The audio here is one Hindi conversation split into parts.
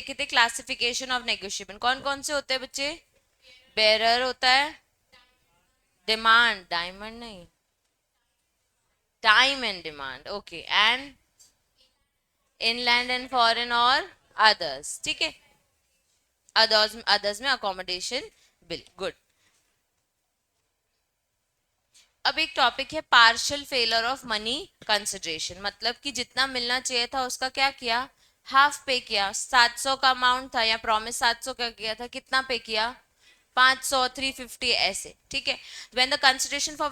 देखे थे क्लासिफिकेशन ऑफ नेगोशिएबल, कौन कौन से होते हैं बच्चे? बेरर होता है, डिमांड, डायमंड नहीं, time and demand, okay, and inland and foreign और अदर्स, ठीक है। अदर्स, अदर्स में अकोमोडेशन बिल, गुड। अब एक टॉपिक है partial failure of money consideration, मतलब कि जितना मिलना चाहिए था उसका क्या किया, हाफ पे किया। 700 का अमाउंट था या प्रॉमिस 700 का किया था, कितना पे किया, 500, 350 ऐसे, ठीक है। When the consideration for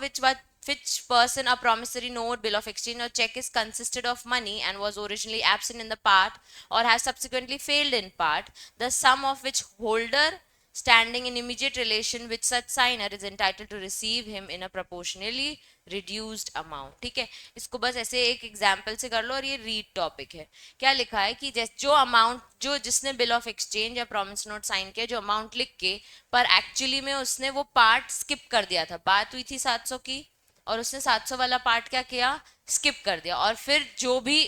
which person a promissory note, bill of exchange or check is consisted of money and was originally absent in the part or has subsequently failed in part, the sum of which holder standing in immediate relation with such signer is entitled to receive him in a proportionally reduced amount, ठीक है। इसको बस ऐसे एक एग्जाम्पल से कर लो और ये रीड टॉपिक है। क्या लिखा है कि जो अमाउंट, जो जिसने बिल ऑफ एक्सचेंज या प्रॉमिस नोट साइन किया, जो अमाउंट लिख के, पर एक्चुअली में उसने वो पार्ट स्किप कर दिया था, बात हुई थी 700 की और उसने 700 वाला पार्ट क्या किया, स्किप कर दिया, और फिर जो भी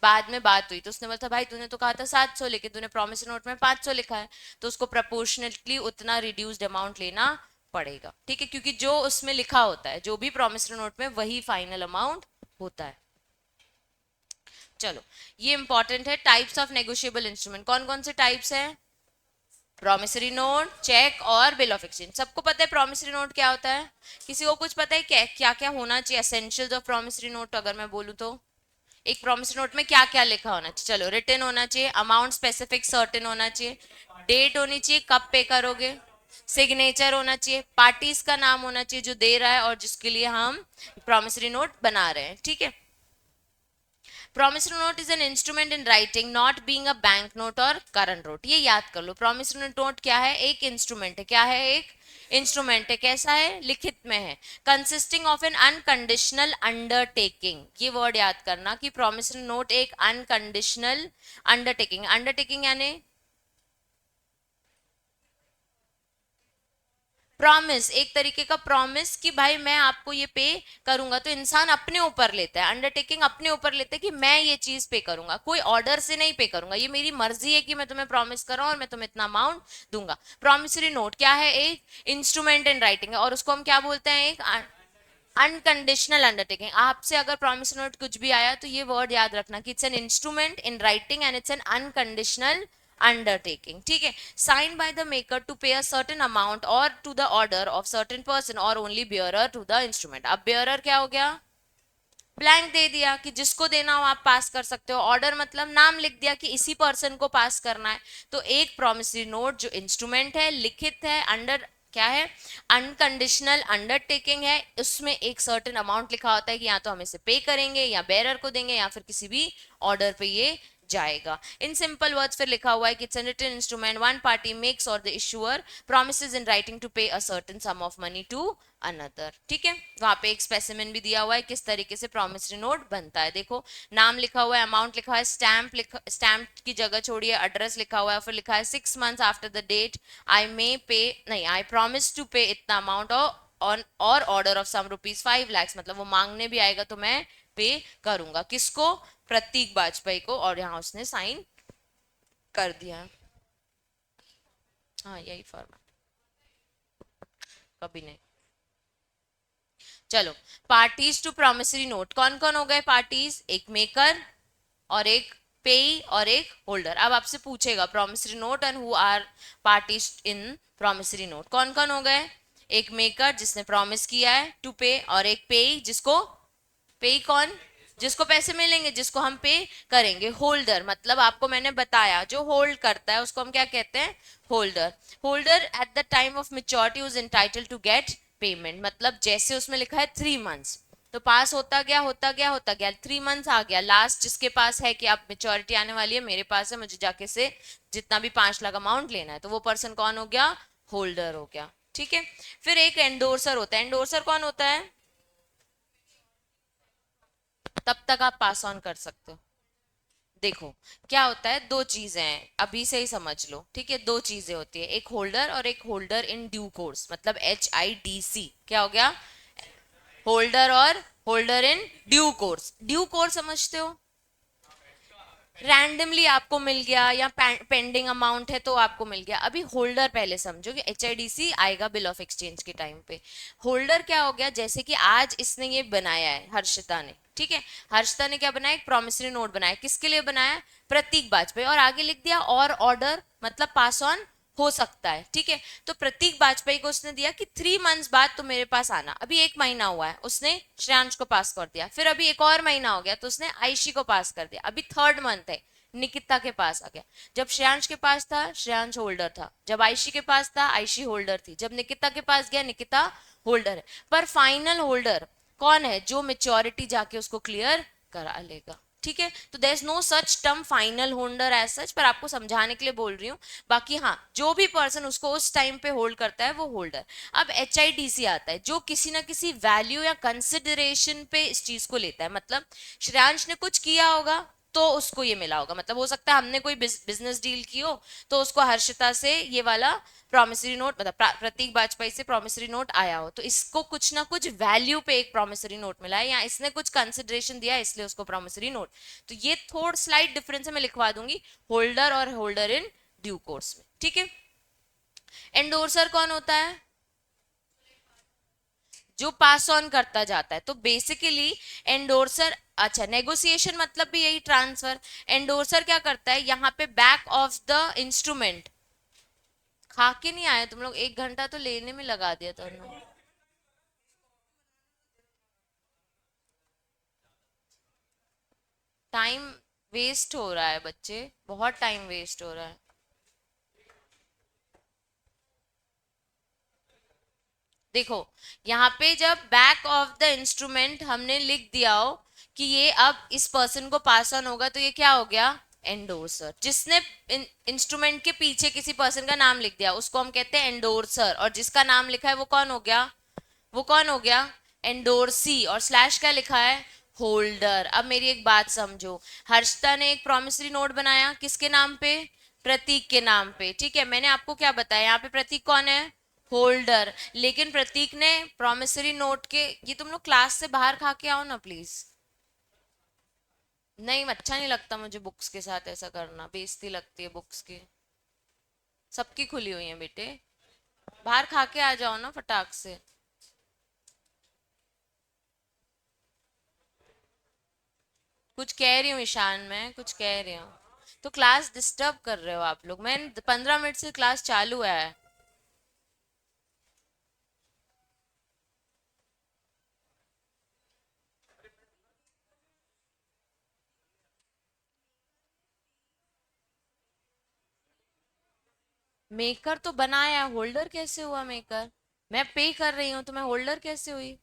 बाद में बात हुई तो उसने बोला था भाई तूने तो कहा था 700 लेकिन तूने प्रॉमिस नोट में 500 लिखा है, तो उसको प्रपोर्शनली उतना रिड्यूस्ड अमाउंट लेना पड़ेगा, ठीक है, क्योंकि जो उसमें लिखा होता है, जो भी प्रॉमिस नोट में, वही फाइनल अमाउंट होता है। चलो, ये इंपॉर्टेंट है। टाइप्स ऑफ नेगोशिएबल इंस्ट्रूमेंट, कौन कौन से टाइप्स हैं? प्रॉमिसरी नोट, चेक और बिल ऑफ एक्सचेंज। सबको पता है प्रॉमिसरी नोट क्या होता है? किसी को कुछ पता है क्या क्या क्या होना चाहिए, एसेंशियल्स ऑफ प्रॉमिसरी नोट अगर मैं बोलूं तो? एक प्रॉमिसरी नोट में क्या क्या लिखा होना चाहिए? चलो, रिटन होना चाहिए, अमाउंट स्पेसिफिक सर्टेन होना चाहिए, डेट होनी चाहिए कब पे करोगे, सिग्नेचर होना चाहिए, पार्टीज का नाम होना चाहिए जो दे रहा है और जिसके लिए हम प्रॉमिसरी नोट बना रहे हैं, ठीक है। promissory note is an instrument in writing not being a bank note or current note, ये याद कर लो। promissory note क्या है? एक इंस्ट्रूमेंट है। क्या है? एक इंस्ट्रूमेंट है। कैसा है? लिखित में है। Consisting of N unconditional undertaking, ये वर्ड याद करना कि promissory note एक अनकंडीशनल अंडरटेकिंग, अंडरटेकिंग यानी प्रॉमिस, एक तरीके का प्रॉमिस कि भाई मैं आपको ये पे करूंगा, तो इंसान अपने ऊपर लेता है, अंडरटेकिंग अपने ऊपर लेता है कि मैं ये चीज पे करूंगा, कोई ऑर्डर से नहीं पे करूंगा, ये मेरी मर्जी है कि मैं तुम्हें प्रॉमिस कर रहा हूं और मैं तुम्हें इतना अमाउंट दूंगा। प्रॉमिसरी नोट क्या है? एक इंस्ट्रूमेंट इन राइटिंग है और उसको हम क्या बोलते हैं? एक अनकंडीशनल अंडरटेकिंग। आपसे अगर प्रॉमिस नोट कुछ भी आया तो ये वर्ड याद रखना कि it's an instrument in writing and it's an unconditional undertaking, ठीक है। signed by the maker to pay a certain amount or to the order of certain person or only bearer to the instrument। अब bearer क्या हो गया? ब्लैंक दे दिया कि जिसको देना हो आप पास कर सकते हो। ऑर्डर मतलब नाम लिख दिया कि इसी पर्सन को पास करना है। तो एक प्रॉमिसरी नोट जो इंस्ट्रूमेंट है, लिखित है, अंडर क्या है, अनकंडीशनल अंडरटेकिंग है, उसमें एक सर्टेन अमाउंट लिखा होता है कि या तो हम इसे पे करेंगे या बेरर को देंगे या फिर किसी भी ऑर्डर पे ये जाएगा। इन सिंपल वर्ड्स फिर लिखा हुआ है कि it's an written instrument, one party makes और the issuer promises in writing to pay a certain sum of money to another, ठीक है। वहां पे एक स्पेसिमेन भी दिया हुआ है किस तरीके से प्रॉमिसरी नोट बनता है। देखो, नाम लिखा हुआ है, अमाउंट लिखा है, स्टैम्प की जगह छोड़िए एड्रेस लिखा हुआ है, फिर लिखा है 6 months आफ्टर द डेट आई मे पे, नहीं, आई प्रॉमिस टू पे इतना अमाउंट ऑन और ऑर्डर ऑफ सम ₹5 lakhs, मतलब वो मांगने भी आएगा तो मैं पे करूंगा। किसको? प्रतीक बाजपेयी को, और यहाँ उसने साइन कर दिया। हाँ, यही फॉर्मेट, कभी नहीं। चलो, पार्टीज टू प्रोमिसरी नोट, कौन कौन हो गए पार्टीज? एक मेकर और एक पेई और एक होल्डर। अब आपसे पूछेगा promissory note and who are parties in promissory note, कौन कौन हो गए? एक मेकर जिसने प्रॉमिस किया है टू पे, और एक पेई जिसको, पे कौन? जिसको पैसे मिलेंगे, जिसको हम पे करेंगे। होल्डर मतलब आपको मैंने बताया जो होल्ड करता है उसको हम क्या कहते हैं? Holder. Holder at the time of maturity is entitle to get payment, मतलब जैसे उसमें लिखा है 3 months, तो पास होता गया होता गया होता गया, 3 months आ गया, लास्ट जिसके पास है कि आप मेच्योरिटी आने वाली है, मेरे पास है, मुझे जाके से जितना भी 5 लाख अमाउंट लेना है, तो वो पर्सन कौन हो गया? होल्डर हो गया, ठीक है। फिर एक एंडोर्सर होता है। एंडोर्सर कौन होता है? तब तक आप पास ऑन कर सकते हो। देखो, क्या होता है, दो चीजें हैं, अभी से ही समझ लो, ठीक है। दो चीजें होती है, एक होल्डर और एक होल्डर इन ड्यू कोर्स, मतलब HIDC। क्या हो गया? होल्डर और holder in due course. Due course समझते हो? रैंडमली आपको मिल गया या पेंडिंग अमाउंट है तो आपको मिल गया। अभी होल्डर पहले समझो कि HIDC आएगा बिल ऑफ एक्सचेंज के टाइम पे। होल्डर क्या हो गया, जैसे कि आज इसने ये बनाया है हर्षिता ने, ठीक है, हर्षिता ने क्या बनाया, एक प्रोमिसरी नोट बनाया, किसके लिए बनाया, प्रतीक बाजपेयी, और आगे लिख दिया और ऑर्डर मतलब पास ऑन हो सकता है, ठीक है। तो प्रतीक बाजपेयी को उसने दिया कि 3 मंथ्स बाद तो मेरे पास आना। अभी 1 महीना हुआ है, उसने श्रेयांश को पास कर दिया। फिर अभी एक और महीना हो गया तो उसने आयशी को पास कर दिया। अभी 3rd मंथ है, निकिता के पास आ गया। जब श्रेयांश के पास था श्रेयांश होल्डर था, जब आयशी के पास था आयशी होल्डर थी, जब निकिता के पास गया निकिता होल्डर है। पर फाइनल होल्डर कौन है, जो मेच्योरिटी जाके उसको क्लियर करा लेगा, ठीक है। तो there is no such term final holder as such, पर आपको समझाने के लिए बोल रही हूँ। बाकी हाँ, जो भी पर्सन उसको उस टाइम पे होल्ड करता है वो होल्डर। अब HIDC आता है जो किसी ना किसी वैल्यू या कंसिडरेशन पे इस चीज को लेता है। मतलब श्रेयांश ने कुछ किया होगा तो उसको ये मिला होगा। मतलब हो सकता है हमने कोई बिजनेस डील की हो तो उसको हर्षिता से ये वाला प्रॉमिसरी नोट, मतलब प्रतीक बाजपेयी से प्रॉमिसरी नोट आया हो, तो इसको कुछ ना कुछ वैल्यू पे एक प्रॉमिसरी नोट मिला है या इसने कुछ कंसिडरेशन दिया इसलिए उसको प्रॉमिसरी नोट। तो ये थोड़ा स्लाइट डिफरेंस है, मैं लिखवा दूंगी होल्डर और होल्डर इन ड्यू कोर्स में, ठीक है। एंडोर्सर कौन होता है, जो पास ऑन करता जाता है। तो बेसिकली एंडोर्सर, अच्छा नेगोशिएशन मतलब भी यही ट्रांसफर। एंडोर्सर क्या करता है, यहाँ पे बैक ऑफ द इंस्ट्रूमेंट, खा के नहीं आए तुम लोग, 1 घंटा तो लेने में लगा दिया था उन्होंने। टाइम वेस्ट हो रहा है बच्चे, बहुत टाइम वेस्ट हो रहा है। देखो यहाँ पे जब बैक ऑफ द इंस्ट्रूमेंट हमने लिख दिया हो कि ये अब इस पर्सन को पास ऑन होगा, तो ये क्या हो गया, एंडोर्सर। जिसने इंस्ट्रूमेंट के पीछे किसी पर्सन का नाम लिख दिया उसको हम कहते हैं एंडोर्सर, और जिसका नाम लिखा है वो कौन हो गया, वो कौन हो गया, एंडोर्सी। और स्लैश क्या लिखा है, होल्डर। अब मेरी एक बात समझो, हर्षिता ने एक प्रॉमिसरी नोट बनाया किसके नाम पे, प्रतीक के नाम पे, ठीक है। मैंने आपको क्या बताया, यहाँ पे प्रतीक कौन है, होल्डर। लेकिन प्रतीक ने प्रॉमिसरी नोट के, ये तुम लोग क्लास से बाहर खा के आओ ना प्लीज। नहीं अच्छा नहीं लगता मुझे बुक्स के साथ ऐसा करना, बेइज्जती लगती है बुक्स की। सबकी खुली हुई है बेटे, बाहर खा के आ जाओ ना फटाक से। कुछ कह रही हूँ ईशान, मैं कुछ कह रही हूँ। तो क्लास डिस्टर्ब कर रहे हो आप लोग, मैं 15 मिनट से क्लास चालू है। मेकर तो बनाया, होल्डर कैसे हुआ मेकर, मैं पे कर रही हूँ तो मैं होल्डर कैसे हुई।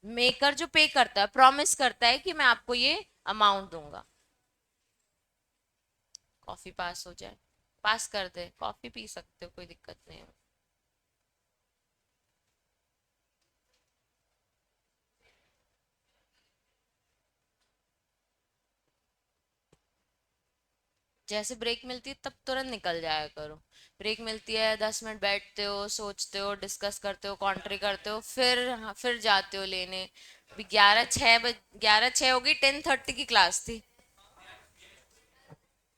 मेकर जो पे करता है, प्रॉमिस करता है कि मैं आपको ये अमाउंट दूंगा। कॉफी पास हो जाए, पास कर दे, कॉफी पी सकते हो, कोई दिक्कत नहीं है। जैसे ब्रेक मिलती है तब तुरंत निकल जाया करो। ब्रेक मिलती है 10 मिनट बैठते हो, सोचते हो, डिस्कस करते हो, कॉन्ट्री करते हो, फिर हाँ, फिर जाते हो लेने। अभी 11:06 हो गई, 10:30 की क्लास थी।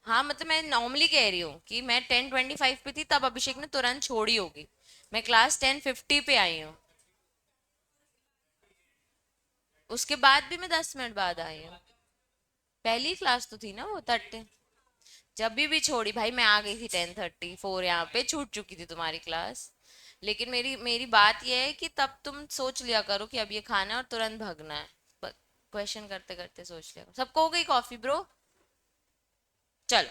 हाँ मतलब मैं नॉर्मली कह रही हूँ कि मैं 10:25 पे थी तब अभिषेक ने तुरंत छोड़ी होगी। मैं क्लास 10:50 पे आई हूँ, उसके बाद भी मैं 10 मिनट बाद आई हूँ। पहली क्लास तो थी ना वो 30। जब भी छोड़ी भाई मैं आ गई थी 10:34, यहाँ पे छूट चुकी थी तुम्हारी क्लास। लेकिन मेरी मेरी बात यह है कि तब तुम सोच लिया करो कि अब ये खाना है और तुरंत भगना है। क्वेश्चन करते करते सोच लिया करो। सबको हो गई कॉफी ब्रो, चलो।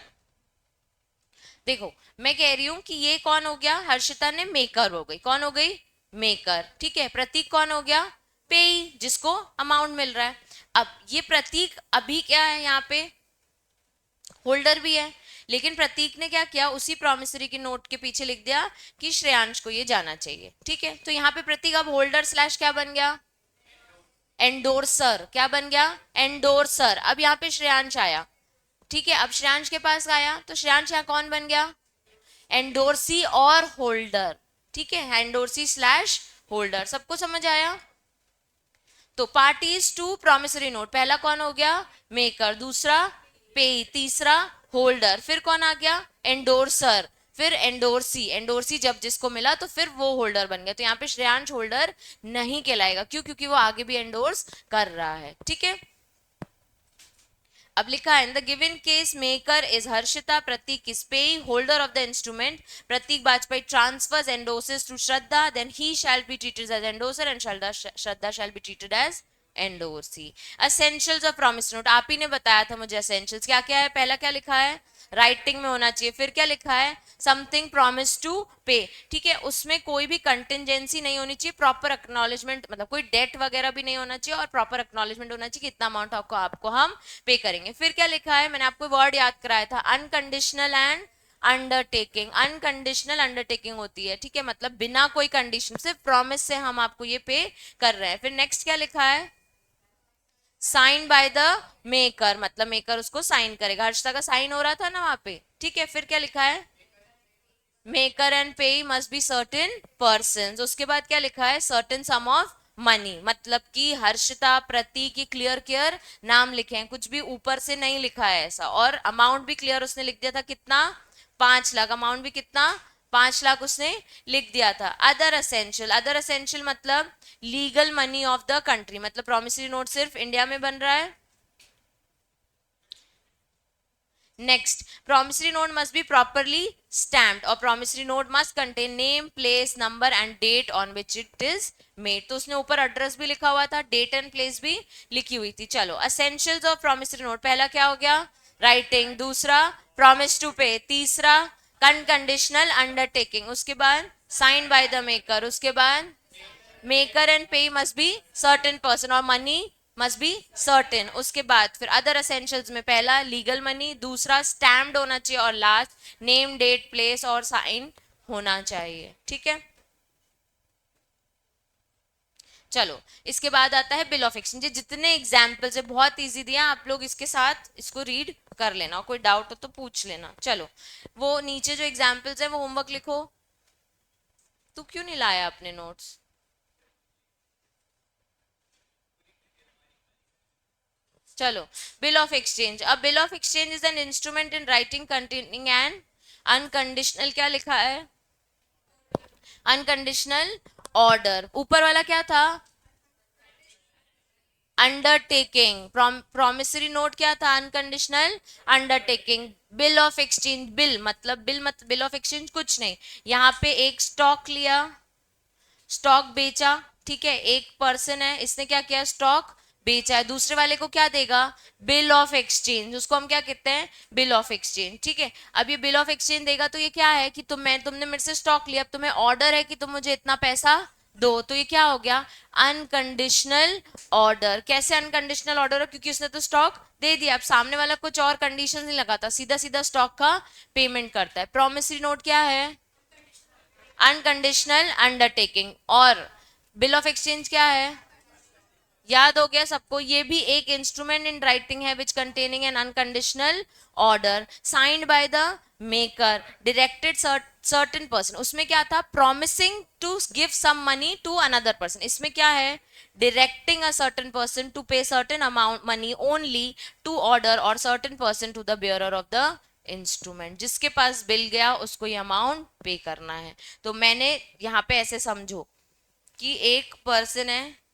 देखो मैं कह रही हूं कि ये कौन हो गया, हर्षिता ने मेकर हो गई, कौन हो गई, मेकर, ठीक है। प्रतीक कौन हो गया, पेई, जिसको अमाउंट मिल रहा है। अब ये प्रतीक अभी क्या है, यहाँ पे होल्डर भी है। लेकिन प्रतीक ने क्या किया, उसी प्रॉमिसरी की नोट के पीछे लिख दिया कि श्रेयांश को ये जाना चाहिए, ठीक है। तो यहाँ पे प्रतीक अब होल्डर स्लैश क्या बन गया, एंडोर्सर। क्या बन गया, एंडोर्सर। अब यहाँ पे श्रेयांश आया, ठीक है। अब श्रेयांश के पास आया तो श्रेयांश यहाँ कौन बन गया, एंडोर्सी और होल्डर, ठीक है। एंडोर्सी स्लैश होल्डर, सबको समझ आया। तो पार्टीज टू प्रॉमिसरी नोट, पहला कौन हो गया, मेकर, दूसरा पे, तीसरा होल्डर, फिर कौन आ गया, एंडोर्सर, फिर एंडोर्सी, एंडोर्सी जब जिसको मिला तो फिर वो होल्डर बन गया। तो यहाँ पे श्रेयांश होल्डर नहीं कहलाएगा, क्यों, क्योंकि वो आगे भी एंडोर्स कर रहा है, ठीक है। अब लिखा है in the given case maker is Harshita, Prateek is payee, holder of the instrument Prateek Bajpai transfers endorses to Shraddha, then he shall be treated as endorser and Shraddha shall be treated as endorsee. Essentials of promise note, आप ही ने बताया था मुझे एसेंशियल्स क्या क्या है, पहला क्या लिखा है, राइटिंग में होना चाहिए, फिर क्या लिखा है, समथिंग प्रॉमिस टू पे, ठीक है, उसमें कोई भी कंटिजेंसी नहीं होनी चाहिए, प्रॉपर एक्नॉलेजमेंट, मतलब कोई डेट वगैरह भी नहीं होना चाहिए, और प्रॉपर एक्नॉलेजमेंट होना चाहिए कि इतना अमाउंट आपको हम पे करेंगे। फिर क्या लिखा है, मैंने आपको वर्ड याद कराया था, unconditional and undertaking, unconditional undertaking होती है, ठीक है, मतलब बिना कोई कंडीशन, सिर्फ प्रॉमिस से हम आपको ये पे कर रहे हैं। फिर नेक्स्ट क्या लिखा है, साइन बाय द मेकर, मतलब मेकर उसको साइन करेगा, हर्षिता का साइन हो रहा था ना वहां पे, ठीक है। फिर क्या लिखा है, मेकर एंड पे मस्ट बी सर्टेन पर्सन, उसके बाद क्या लिखा है, सर्टेन सम ऑफ मनी, मतलब कि हर्षिता, प्रतीक की क्लियर क्लियर नाम लिखे हैं, कुछ भी ऊपर से नहीं लिखा है ऐसा, और अमाउंट भी क्लियर उसने लिख दिया था, कितना, 5 लाख, अमाउंट भी कितना, 5 लाख उसने लिख दिया था। अदर असेंशियल, अदर असेंशियल मतलब legal money of the country, मतलब प्रॉमिसरी नोट सिर्फ इंडिया में बन रहा है। Next, promissory note must be properly stamped और promissory note must contain name, place, number and date on which it is made। तो उसने ऊपर एड्रेस भी लिखा हुआ था, डेट एंड प्लेस भी लिखी हुई थी। चलो, essentials ऑफ promissory note, पहला क्या हो गया, राइटिंग, दूसरा promise to pay, तीसरा अनकंडीशनल अंडरटेकिंग, उसके बाद साइन बाय द मेकर, उसके बाद मेकर एंड पे मस्ट बी सर्टेन पर्सन और मनी मस्ट बी सर्टेन, उसके बाद फिर अदर एसेंशियल्स में पहला लीगल मनी, दूसरा स्टैम्प्ड होना चाहिए, और लास्ट नेम, डेट, प्लेस और साइन होना चाहिए, ठीक है। चलो, इसके बाद आता है बिल ऑफ एक्सचेंज। जितने एग्जाम्पल्स है बहुत इजी दिया, आप लोग इसके साथ इसको रीड कर लेना, और कोई डाउट हो तो पूछ लेना। चलो, वो नीचे जो एग्जाम्पल्स है वो होमवर्क लिखो। तू क्यों नहीं लाया अपने नोट्स, चलो, बिल ऑफ एक्सचेंज। अब bill of exchange is an instrument in writing containing an unconditional, क्या लिखा है, अनकंडीशनल ऑर्डर। ऊपर वाला क्या था, अंडरटेकिंग, प्रॉमिसरी नोट क्या था, unconditional undertaking. Bill of exchange, bill of exchange कुछ नहीं, यहाँ पे एक स्टॉक लिया, स्टॉक बेचा, ठीक है, एक पर्सन है, इसने क्या किया, स्टॉक बेचा है, दूसरे वाले को क्या देगा, बिल ऑफ एक्सचेंज, उसको हम क्या कहते हैं, बिल ऑफ एक्सचेंज, ठीक है। अब ये बिल ऑफ एक्सचेंज देगा तो ये क्या है कि तुमने मेरे से स्टॉक लिया, अब तुम्हें ऑर्डर है कि तुम मुझे इतना पैसा दो, तो ये क्या हो गया, अनकंडीशनल ऑर्डर। कैसे अनकंडीशनल ऑर्डर है, क्योंकि उसने तो स्टॉक दे दिया, अब सामने वाला कुछ और कंडीशन नहीं लगाता, सीधा सीधा स्टॉक का पेमेंट करता है। प्रॉमिसरी नोट क्या है, अनकंडीशनल अंडरटेकिंग, और बिल ऑफ एक्सचेंज क्या है, याद हो गया सबको, ये भी एक इंस्ट्रूमेंट इन राइटिंग है which containing an unconditional order signed by the maker directed certain person. उसमें क्या था, promising to give some money to another person, इसमें क्या है, directing a certain person to pay certain amount money only to order और certain person to the bearer of the instrument, जिसके पास बिल गया उसको ये अमाउंट पे करना है। तो मैंने यहाँ पे ऐसे समझो कि एक पर्सन है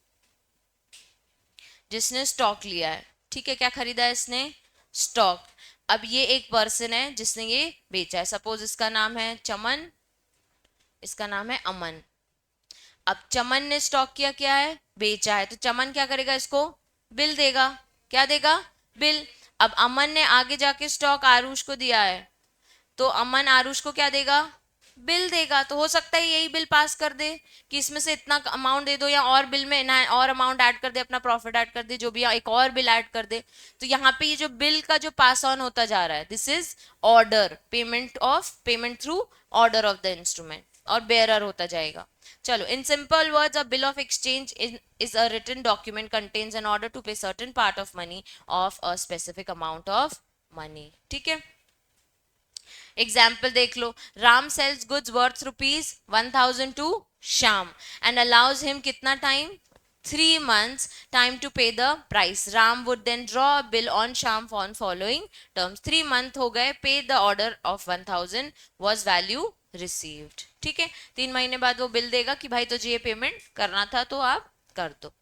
जिसने स्टॉक लिया है, ठीक है, क्या खरीदा है इसने, स्टॉक। अब ये एक पर्सन है जिसने ये बेचा है, सपोज इसका नाम है चमन, इसका नाम है अमन। अब चमन ने स्टॉक किया, क्या है, बेचा है, तो चमन क्या करेगा, इसको बिल देगा, क्या देगा, बिल। अब अमन ने आगे जाके स्टॉक आरुष को दिया है, तो अमन आरुष को क्या देगा, बिल देगा। तो हो सकता है यही बिल पास कर दे कि इसमें से इतना अमाउंट दे दो, या और बिल में ना और अमाउंट ऐड कर दे, अपना प्रॉफिट ऐड कर दे, जो भी, एक और बिल ऐड कर दे। तो यहाँ पे ये जो बिल का जो पास ऑन होता जा रहा है, this is order, payment through order of the instrument, और बेयरर होता जाएगा। चलो, in simple words, a bill of exchange is a written document contains an order to pay certain part of money of a specific amount of money, ठीक है। एग्जाम्पल देख लो, Ram sells goods worth ₹1000 to Shyam and allows him कितना time, 3 months time to pay the price. Ram would then draw a bill on Shyam on following terms. 3 month हो गए, pay the order of 1000 was value received. ठीक है, 3 महीने बाद वो बिल देगा कि भाई तुझे ये पेमेंट करना था तो आप कर दो.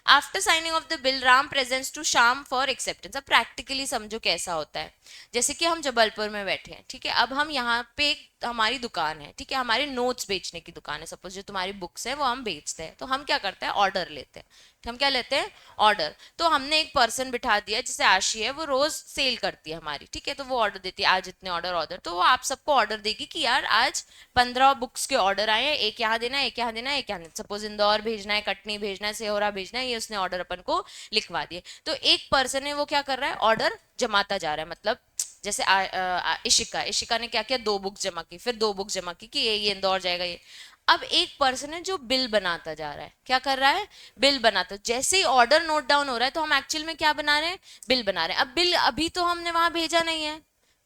After signing of the bill Ram presents to Shyam for acceptance. अब प्रैक्टिकली समझो कैसा होता है. जैसे कि हम जबलपुर में बैठे हैं, ठीक है, अब हम यहाँ पे हमारी दुकान है, ठीक है, हमारी नोट्स बेचने की दुकान है, सपोज जो तुम्हारी बुक्स है वो हम बेचते हैं, तो हम क्या करते हैं, ऑर्डर लेते हैं. हम क्या लेते हैं, ऑर्डर. तो हमने एक पर्सन बिठा दिया, जैसे आशी है, वो रोज सेल करती है हमारी, ठीक है, तो वो ऑर्डर देती है, आज इतने ऑर्डर ऑर्डर, तो वो आप सबको ऑर्डर देगी कि यार आज 15 बुक्स के ऑर्डर आए हैं, एक यहाँ देना, एक यहाँ देना, एक यहाँ देना. सपोज इंदौर भेजना है, कटनी भेजना है, सेहोरा भेजना है, ये उसने ऑर्डर अपन को लिखवा दिए. तो एक पर्सन है वो क्या कर रहा है, ऑर्डर जमाता जा रहा है. मतलब जैसे इशिका ने क्या किया, 2 बुक जमा की, फिर 2 बुक जमा की कि ये इंदौर जाएगा ये. अब एक पर्सन है जो बिल बनाता जा रहा है. क्या कर रहा है, बिल बनाता. जैसे ही ऑर्डर नोट डाउन हो रहा है तो हम एक्चुअल में क्या बना रहे हैं, बिल बना रहे हैं. अब बिल अभी तो हमने वहां भेजा नहीं है,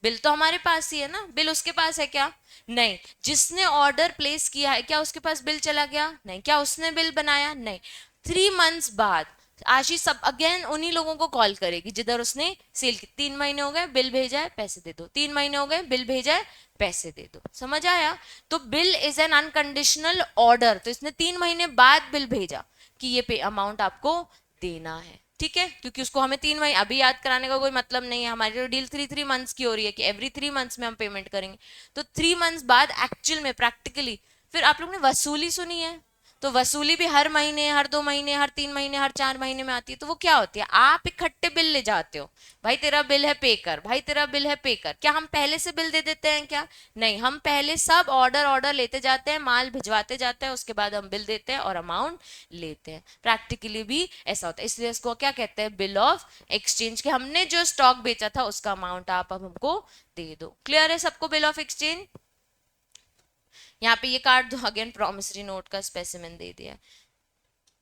बिल तो हमारे पास ही है ना. बिल उसके पास है क्या, नहीं. जिसने ऑर्डर प्लेस किया है क्या उसके पास बिल चला गया, नहीं. क्या उसने बिल बनाया, नहीं. 3 मंथ्स बाद आशीष सब अगेन उन्हीं लोगों को कॉल करेगी जिधर उसने सेल की. 3 महीने हो गए, बिल भेजा है, पैसे दे दो. 3 महीने हो गए, बिल भेजा है, पैसे दे दो. समझ आया. तो bill is an unconditional order. तो इसने 3 महीने बाद बिल भेजा कि ये पे अमाउंट आपको देना है, ठीक है, क्योंकि उसको हमें 3 महीने अभी याद कराने का कोई मतलब नहीं है. हमारी जो डील 3 मंथ्स की हो रही है कि एवरी 3 मंथ्स में हम पेमेंट करेंगे. तो 3 मंथ्स बाद एक्चुअल में प्रैक्टिकली फिर आप लोग ने वसूली सुनी है, तो वसूली भी हर महीने, हर 2 महीने, हर 3 महीने, हर 4 महीने में आती है. तो वो क्या होती है, आप इकट्ठे बिल ले जाते हो, भाई तेरा बिल है पे कर, भाई तेरा बिल है पे कर. क्या हम पहले से बिल दे देते हैं क्या, नहीं. हम पहले सब ऑर्डर लेते जाते हैं, माल भिजवाते जाते हैं, उसके बाद हम बिल देते हैं और अमाउंट लेते हैं. प्रैक्टिकली भी ऐसा होता है. इसलिए इसको क्या कहते हैं, बिल ऑफ एक्सचेंज. के हमने जो स्टॉक बेचा था उसका अमाउंट आप अब हमको दे दो. क्लियर है सबको बिल ऑफ एक्सचेंज. यहाँ पे ये काट दो, अगेन प्रॉमिसरी नोट का स्पेसिमेन दे दिया.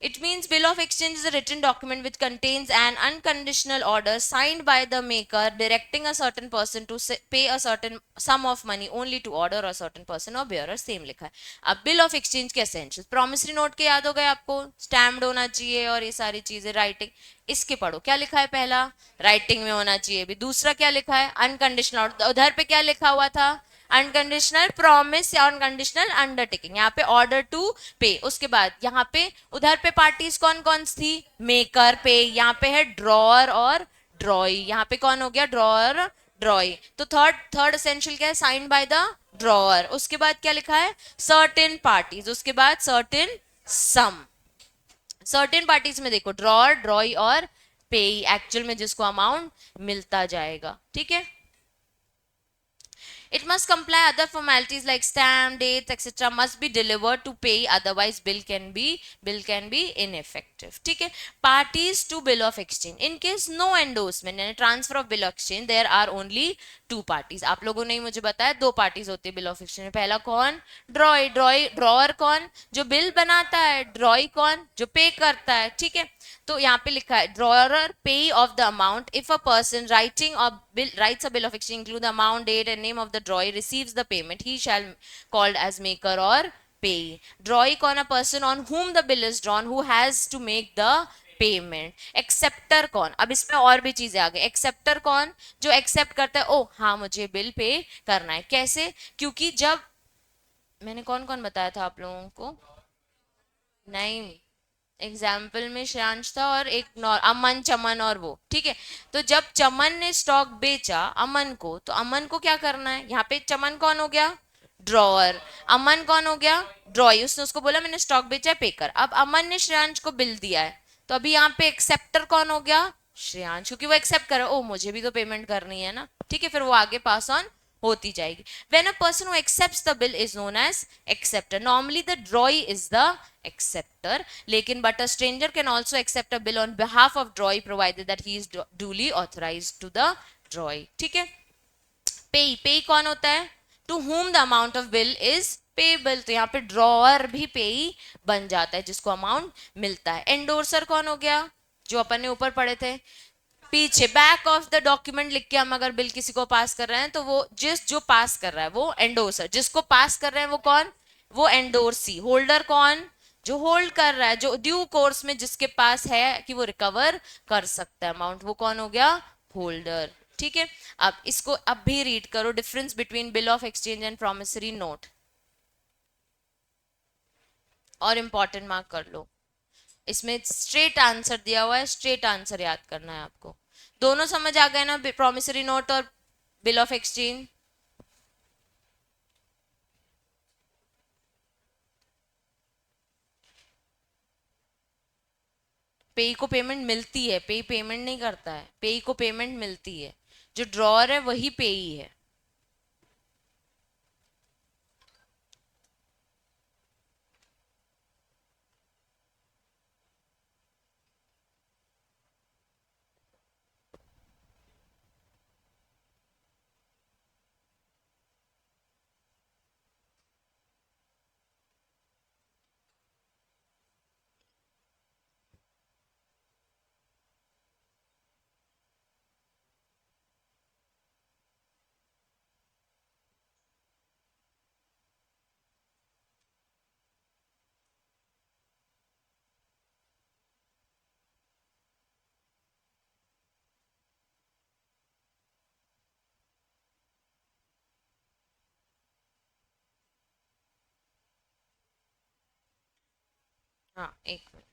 It means bill of exchange is a written document which contains an unconditional order signed by the maker directing a certain person to pay a certain sum of money only to order a certain person or bearer. Same लिखा है. अब bill of exchange के essentials, promissory note के याद हो गए आपको, stamped होना चाहिए और ये सारी चीजें, writing. इसके पढ़ो क्या लिखा है, पहला राइटिंग में होना चाहिए. भी दूसरा क्या लिखा है, अनकंडीशनल. उधर पे क्या लिखा हुआ था, अनकंडीशनल प्रॉमिस या अनकंडीशनल अंडरटेकिंग. यहाँ पे ऑर्डर टू पे. उसके बाद यहाँ पे उधर पे पार्टीज कौन कौन थी, मेकर, पे. यहाँ पे है ड्रॉअर और ड्रॉई. यहाँ पे कौन हो गया, ड्रॉअर ड्रॉई. तो थर्ड एसेंशियल क्या है, साइन बाय द ड्रॉअर. उसके बाद क्या लिखा है, सर्टेन पार्टीज. उसके बाद सर्टेन सम. सर्टेन पार्टीज में देखो ड्रॉअर, ड्रॉई और पे एक्चुअल में जिसको अमाउंट मिलता जाएगा. ठीक है. It must comply other formalities like stamp, dates, etc. must be delivered to pay. Otherwise, bill can be ineffective. ठीक है. Parties to bill of exchange. In case no endorsement and transfer of bill of exchange, there are only 2 parties. आप लोगों ने मुझे बताया 2 parties होती है bill of exchange में. पहला कौन, ड्रॉअर कौन, जो बिल बनाता है. ड्रॉई कौन, जो पे करता है. ठीक है. तो यहाँ पे लिखा है ड्रॉअर पे of the amount if a person writes a bill of exchange include the amount, date and name of the drawee receives the payment, he shall called as maker or payee. Drawee कौन, a person on whom the bill is drawn who has to make the payment. Acceptor कौन, अब इसमें और भी चीजें आ गई. एक्सेप्टर कौन, जो एक्सेप्ट करता है, ओ हाँ मुझे बिल पे करना है. कैसे, क्योंकि जब मैंने कौन कौन बताया था आप लोगों को, नहीं एग्जाम्पल में श्रेयांश था और एक अमन, चमन और वो. ठीक है. तो जब चमन ने स्टॉक बेचा अमन को, तो अमन को क्या करना है, यहाँ पे चमन कौन हो गया, ड्रॉअर. अमन कौन हो गया, ड्रॉई. उसने उसको बोला मैंने स्टॉक बेचा है, पे कर. अब अमन ने श्रेयांश को बिल दिया है, तो अभी यहाँ पे एक्सेप्टर कौन हो गया, श्रेयांश, क्योंकि वो एक्सेप्ट कर, ओ मुझे भी तो पेमेंट करनी है ना. ठीक है. फिर वो आगे पास ऑन होती जाएगी. When a person who accepts the bill is known as acceptor. Normally the drawee is the acceptor. लेकिन but a stranger can also accept a bill on behalf of drawee provided that he is duly authorized to the drawee. ठीक है. Pay कौन होता है, to whom the amount of bill is payable. तो यहाँ पे ड्रॉअर भी पेई बन जाता है जिसको अमाउंट मिलता है. एंडोर्सर कौन हो गया, जो अपन ने ऊपर पढ़े थे पीछे, बैक ऑफ द डॉक्यूमेंट लिख के हम अगर बिल किसी को पास कर रहे हैं तो वो जो पास कर रहा है वो एंडोर्सर. जिसको पास कर रहे हैं वो कौन, वो एंडोर्सी. होल्डर कौन, जो होल्ड कर रहा है, जो ड्यू कोर्स में जिसके पास है कि वो रिकवर कर सकता है अमाउंट, वो कौन हो गया? होल्डर। ठीक है, अब इसको अब भी रीड करो, difference between bill of exchange and promissory note, और इंपॉर्टेंट मार्क कर लो। इसमें स्ट्रेट आंसर दिया हुआ है, स्ट्रेट आंसर याद करना है आपको। दोनों समझ आ गए ना, प्रोमिसरी नोट और बिल ऑफ एक्सचेंज? पेई को पेमेंट मिलती है, पेई पेमेंट नहीं करता है, पेई को पेमेंट मिलती है। जो ड्रॉअर है वही पेई है। हाँ, एक मिनट।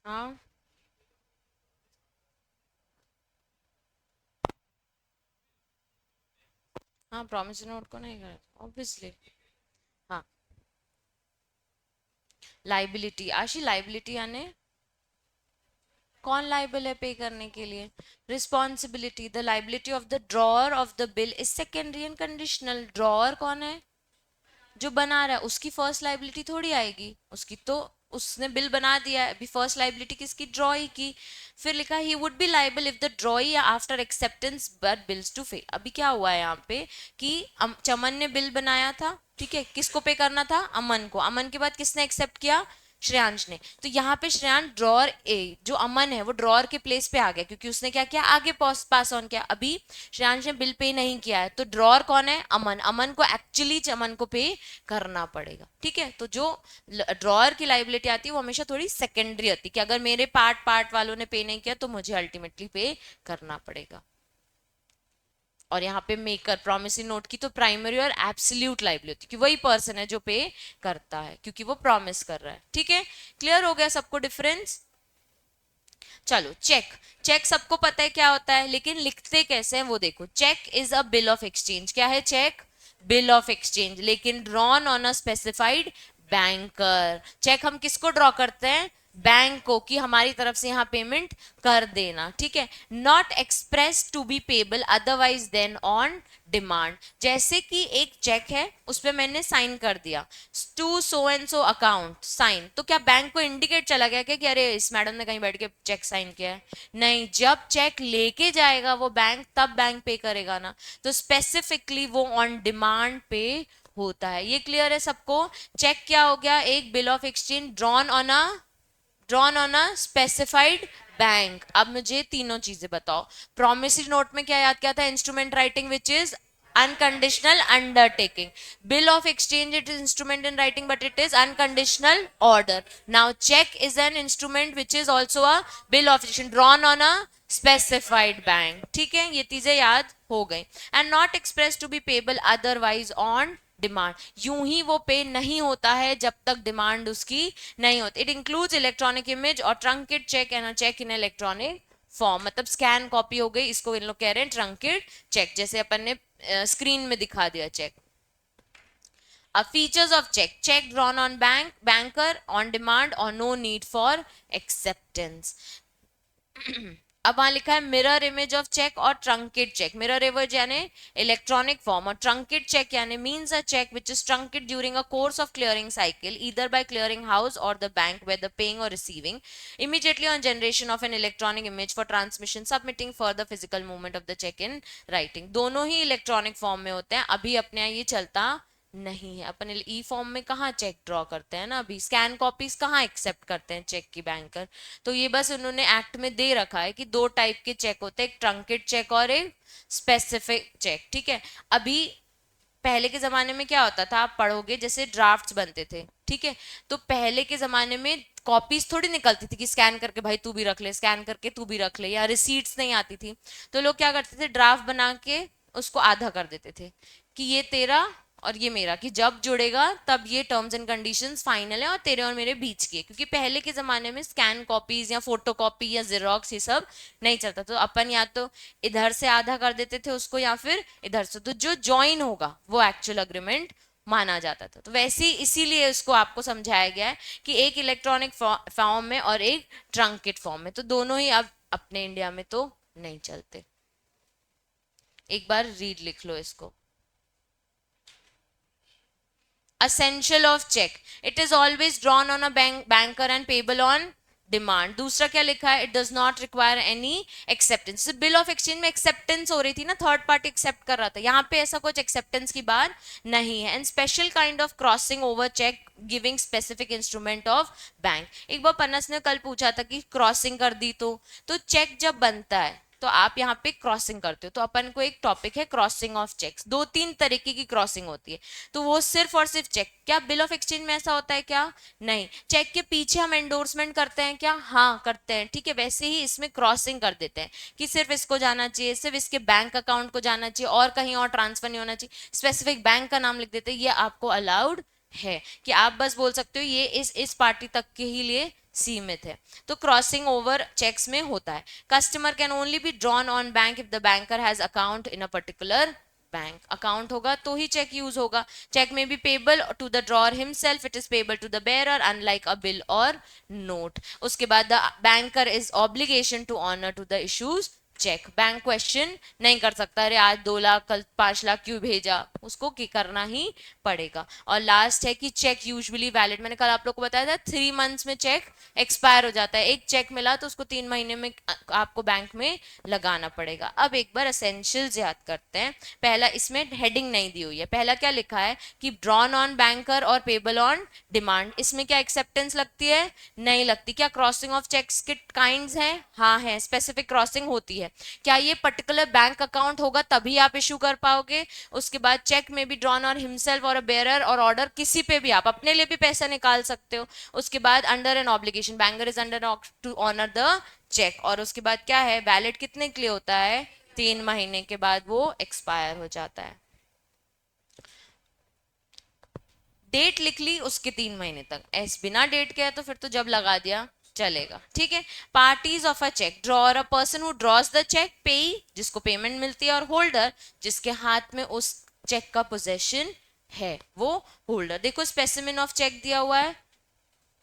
हाँ हाँ, प्रॉमिसरी नोट को नहीं कर ऑब्वियसली। हाँ, लाइबिलिटी, आशी लाइबिलिटी यानी कौन लाइबल है पे करने के लिए? Responsibility, the liability of the drawer of the bill is secondary and conditional. Drawer कौन है? जो बना रहा है, उसकी फर्स्ट लाइबिलिटी थोड़ी आएगी, उसकी तो उसने बिल बना दिया है, अभी फर्स्ट लाइबिलिटी किसकी? ड्रॉई की। फिर लिखा he would be liable if the drawee after acceptance but bills to fail. अभी क्या हुआ है यहाँ पे कि चमन ने बिल बनाया था, ठीक है, किसको पे करना था? अमन को। अमन के बाद किसने एक्सेप्ट किया? श्रेयांश ने। तो यहाँ पे श्रेयांश ड्रॉअर ए, जो अमन है वो ड्रॉअर के प्लेस पे आ गया, क्योंकि उसने क्या किया? आगे पास ऑन किया। अभी श्रेयांश ने बिल पे नहीं किया है, तो ड्रॉअर कौन है? अमन। अमन को एक्चुअली चमन को पे करना पड़ेगा। ठीक है, तो जो ड्रॉअर की लाइबिलिटी आती है वो हमेशा थोड़ी सेकेंडरी आती है, कि अगर मेरे पार्ट वालों ने पे नहीं किया तो मुझे अल्टीमेटली पे करना पड़ेगा। और यहाँ पे मेकर प्रॉमिसरी नोट की तो प्राइमरी और एब्सोल्यूट लाइबिलिटी, कि वही पर्सन है जो पे करता है क्योंकि वो प्रॉमिस कर रहा है। ठीक है, क्लियर हो गया सबको डिफरेंस? चलो, चेक। चेक सबको पता है क्या होता है, लेकिन लिखते कैसे हैं वो देखो। Cheque is a bill of exchange. क्या है चेक? बिल ऑफ एक्सचेंज, लेकिन drawn on a specified banker. Cheque हम किसको ड्रॉ करते हैं? बैंक को, कि हमारी तरफ से यहाँ पेमेंट कर देना। ठीक है, not express to be payable otherwise than on demand. जैसे कि एक चेक है, उस पर मैंने साइन कर दिया, to so and so account sign, तो क्या बैंक को इंडिकेट चला गया क्या कि अरे इस मैडम ने कहीं बैठ के चेक साइन किया है? नहीं, जब चेक लेके जाएगा वो बैंक, तब बैंक पे करेगा ना। तो स्पेसिफिकली वो ऑन डिमांड पे होता है। ये क्लियर है सबको? चेक क्या हो गया? एक bill of exchange drawn on a specified bank. अब मुझे तीनों चीजें बताओ। प्रोमिसरी नोट में क्या याद किया था? Instrument writing which is unconditional undertaking. Bill of exchange, it is instrument in writing but it is unconditional order. Now check is an instrument which is also a bill of exchange drawn on a specified bank. ठीक है, ये चीजें याद हो गई। And not expressed to be payable otherwise on demand, यूं ही वो पे नहीं होता है जब तक डिमांड उसकी नहीं होती. इट इंक्लूड्स इलेक्ट्रॉनिक इमेज और truncate cheque and cheque in electronic form. मतलब स्कैन कॉपी हो गई, इसको इन लोग कह रहे हैं ट्रंकेट चेक, जैसे अपन ने स्क्रीन में दिखा दिया check. Features of check: check drawn on banker on demand or no need for acceptance. अब वहां लिखा है मिरर इमेज ऑफ चेक और ट्रंकेट चेक. मिरर इमेज यानी इलेक्ट्रॉनिक फॉर्म और ट्रंकेट चेक यानी means a cheque which is truncate during a course of clearing cycle either by clearing house और द बैंक वेदर पेइंग और receiving immediately on generation of an electronic image for transmission submitting for the physical movement of the check in writing. दोनों ही इलेक्ट्रॉनिक फॉर्म में होते हैं. अभी अपने यहाँ ये चलता नहीं है. अपन ई फॉर्म में कहाँ चेक ड्रॉ करते हैं ना, अभी स्कैन कॉपीज कहाँ एक्सेप्ट करते हैं चेक की बैंकर. तो ये बस उन्होंने एक्ट में दे रखा है कि दो टाइप के चेक होते हैं, एक ट्रंकेट चेक और एक स्पेसिफिक चेक. ठीक है. अभी पहले के जमाने में क्या होता था, आप पढ़ोगे जैसे ड्राफ्ट्स बनते थे. ठीक है. तो पहले के जमाने में कॉपीज थोड़ी निकलती थी कि स्कैन करके भाई तू भी रख ले, स्कैन करके तू भी रख ले, या रिसीट्स नहीं आती थी. तो लोग क्या करते थे, ड्राफ्ट बना के उसको आधा कर देते थे कि ये तेरा और ये मेरा, कि जब जुड़ेगा तब ये टर्म्स एंड कंडीशंस फाइनल है और तेरे और मेरे बीच की है. क्योंकि पहले के जमाने में स्कैन कॉपीज या फोटो कॉपी या जेरोक्स ये सब नहीं चलता. तो अपन या तो इधर से आधा कर देते थे उसको या फिर इधर से, तो जो ज्वाइन होगा वो एक्चुअल अग्रीमेंट माना जाता था. तो वैसे ही इसीलिए इसको आपको समझाया गया है कि एक इलेक्ट्रॉनिक फॉर्म में और एक ट्रंकेट फॉर्म में. तो दोनों ही अब अपने इंडिया में तो नहीं चलते. एक बार रीड लिख लो इसको. Essential of check: it is always drawn on a banker and payable on demand. दूसरा क्या लिखा है, it does not require any acceptance. Bill of exchange में एक्सेप्टेंस हो रही थी ना, थर्ड पार्टी एक्सेप्ट कर रहा था. यहाँ पे ऐसा कुछ एक्सेप्टेंस की बात नहीं है. And special kind of crossing over cheque giving specific instrument of bank. एक बार पन्नस ने कल पूछा था कि क्रॉसिंग कर दी तो चेक जब बनता है तो आप यहाँ पे क्रॉसिंग करते हो. तो अपन को एक टॉपिक है क्रॉसिंग ऑफ चेक्स. दो तीन तरीके की क्रॉसिंग होती है. तो वो सिर्फ और सिर्फ चेक. क्या बिल ऑफ एक्सचेंज में ऐसा होता है क्या? नहीं. चेक के पीछे हम एंडोर्समेंट करते हैं क्या? हाँ करते हैं. ठीक है. वैसे ही इसमें क्रॉसिंग कर देते हैं कि सिर्फ इसको जाना चाहिए, सिर्फ इसके बैंक अकाउंट को जाना चाहिए और कहीं और ट्रांसफर नहीं होना चाहिए. स्पेसिफिक बैंक का नाम लिख देते हैं. ये आपको अलाउड है कि आप बस बोल सकते हो ये इस पार्टी तक के ही लिए सीमित है. तो क्रॉसिंग ओवर चेक्स में होता है. Customer can only be drawn on bank if the banker has account in a particular bank. Account होगा तो ही चेक यूज होगा. चेक में be payable to the drawer himself, it is payable to the bearer unlike a bill और नोट. उसके बाद the banker is obligation to honour to the issues cheque. Bank question नहीं कर सकता, अरे आज 2 लाख कल 5 लाख क्यों भेजा, उसको की करना ही पड़ेगा. और लास्ट है कि चेक यूजुअली वैलिड. मैंने कल आप लोग को बताया था 3 मंथ्स में चेक एक्सपायर हो जाता है. एक चेक मिला तो उसको 3 महीने में आपको बैंक में लगाना पड़ेगा. अब एक बार एसेंशियल्स याद करते हैं. पहला, इसमें हेडिंग नहीं दी हुई है. पहला क्या लिखा है कि ड्रॉन ऑन बैंकर और पेबल ऑन डिमांड. इसमें क्या एक्सेप्टेंस लगती है? नहीं लगती. क्या क्रॉसिंग ऑफ चेक्स के काइंड्स हैं? हाँ है. स्पेसिफिक क्रॉसिंग होती है. क्या ये पर्टिकुलर बैंक अकाउंट होगा तभी आप इशू कर पाओगे. उसके बाद चेक में भी ड्रॉन और हिमसेल्फ और बेरर और ऑर्डर किसी पे भी आप अपने लिए भी पैसा निकाल सकते हो. उसके बाद under an obligation, banker is under to honour the cheque. और उसके बाद क्या है, वैलिड कितने के लिए होता है? 3 महीने के बाद वो एक्सपायर हो जाता है. डेट लिख ली उसके 3 महीने तक. ऐसे बिना डेट के है तो फिर तो जब लगा दिया चलेगा. ठीक है. Parties of a cheque: drawer, a person who draws the cheque, payee जिसको पेमेंट मिलती है, और होल्डर जिसके हाथ में उस चेक का पोजेशन है, वो होल्डर. देखो स्पेसिमिन ऑफ चेक दिया हुआ है,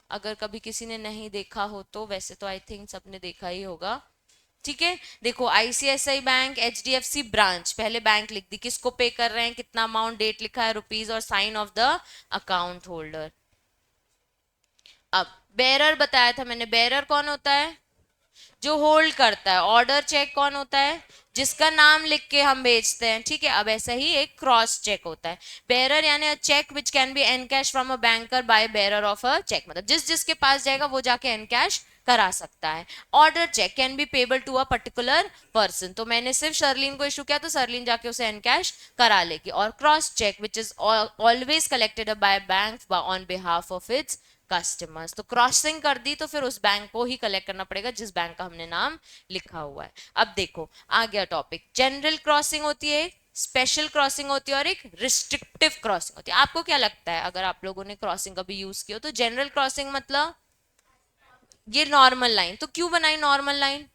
अगर कभी किसी ने नहीं देखा हो तो. वैसे तो आई थिंक सबने देखा ही होगा. ठीक है. देखो आईसीआईसीआई बैंक, एचडीएफसी ब्रांच, पहले बैंक लिख दी, किसको पे कर रहे हैं, कितना अमाउंट, डेट लिखा है रुपीज और sign of the account holder. अब बेरर बताया था मैंने. बेरर कौन होता है? जो होल्ड करता है. ऑर्डर चेक कौन होता है? जिसका नाम लिख के हम भेजते हैं. ठीक है. अब ऐसा ही एक क्रॉस चेक होता है. बेरर यानी a cheque which can be encash from a banker by bearer of a cheque. मतलब जिस जिसके पास जाएगा वो जाके एनकैश करा सकता है. Order cheque can be payable to a particular person. तो मैंने सिर्फ शर्लिन को इशू किया तो शर्लिन जाके उसे एनकैश करा लेगी. और cross cheque which is always collected by bank on behalf of its customers. तो क्रॉसिंग कर दी तो फिर उस बैंक को ही कलेक्ट करना पड़ेगा जिस बैंक का हमने नाम लिखा हुआ है. अब देखो आ गया टॉपिक. जनरल क्रॉसिंग होती है, स्पेशल क्रॉसिंग होती है और एक रिस्ट्रिक्टिव क्रॉसिंग होती है। आपको क्या लगता है अगर आप लोगों ने क्रॉसिंग कभी यूज की हो? तो जनरल क्रॉसिंग मतलब ये नॉर्मल लाइन, तो क्यों बनाई नॉर्मल लाइन?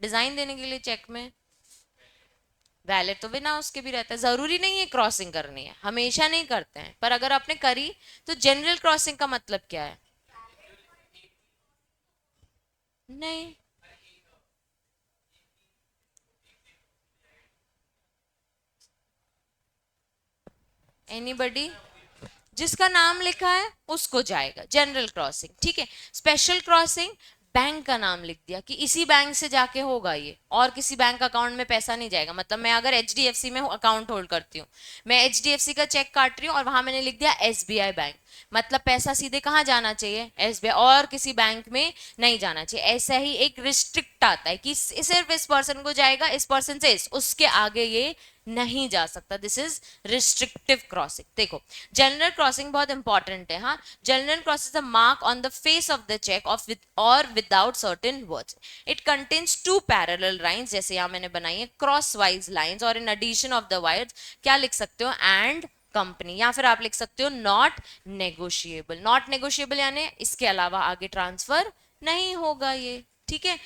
डिजाइन देने के लिए चेक में। वैलिड तो बिना उसके भी रहता है, जरूरी नहीं है क्रॉसिंग करनी है, हमेशा नहीं करते हैं, पर अगर आपने करी तो जनरल क्रॉसिंग का मतलब क्या है? नहीं, एनीबडी, जिसका नाम लिखा है उसको जाएगा जनरल क्रॉसिंग, ठीक है। स्पेशल क्रॉसिंग, बैंक का नाम लिख दिया कि इसी बैंक से जाके होगा ये, और किसी बैंक अकाउंट में पैसा नहीं जाएगा। मतलब मैं अगर एचडीएफसी में अकाउंट होल्ड करती हूँ, मैं एचडीएफसी का चेक काट रही हूँ और वहां मैंने लिख दिया एसबीआई बैंक, मतलब पैसा सीधे कहाँ जाना चाहिए? एसबीआई, और किसी बैंक में नहीं जाना चाहिए। ऐसा ही एक रिस्ट्रिक्ट आता है कि सिर्फ इस पर्सन को जाएगा, इस पर्सन से उसके आगे ये नहीं जा सकता। This is restrictive crossing. देखो, जनरल क्रॉसिंग बहुत इंपॉर्टेंट है। हाँ, general cross is a mark on the face of the cheque of with और without certain words. It contains two parallel lines, जैसे यहाँ मैंने बनाई है क्रॉस वाइज लाइंस, और in addition of the words क्या लिख सकते हो? एंड कंपनी, या फिर आप लिख सकते हो नॉट नेगोशिएबल। नॉट नेगोशिएबल यानी इसके अलावा आगे ट्रांसफर नहीं होगा ये, ठीक है।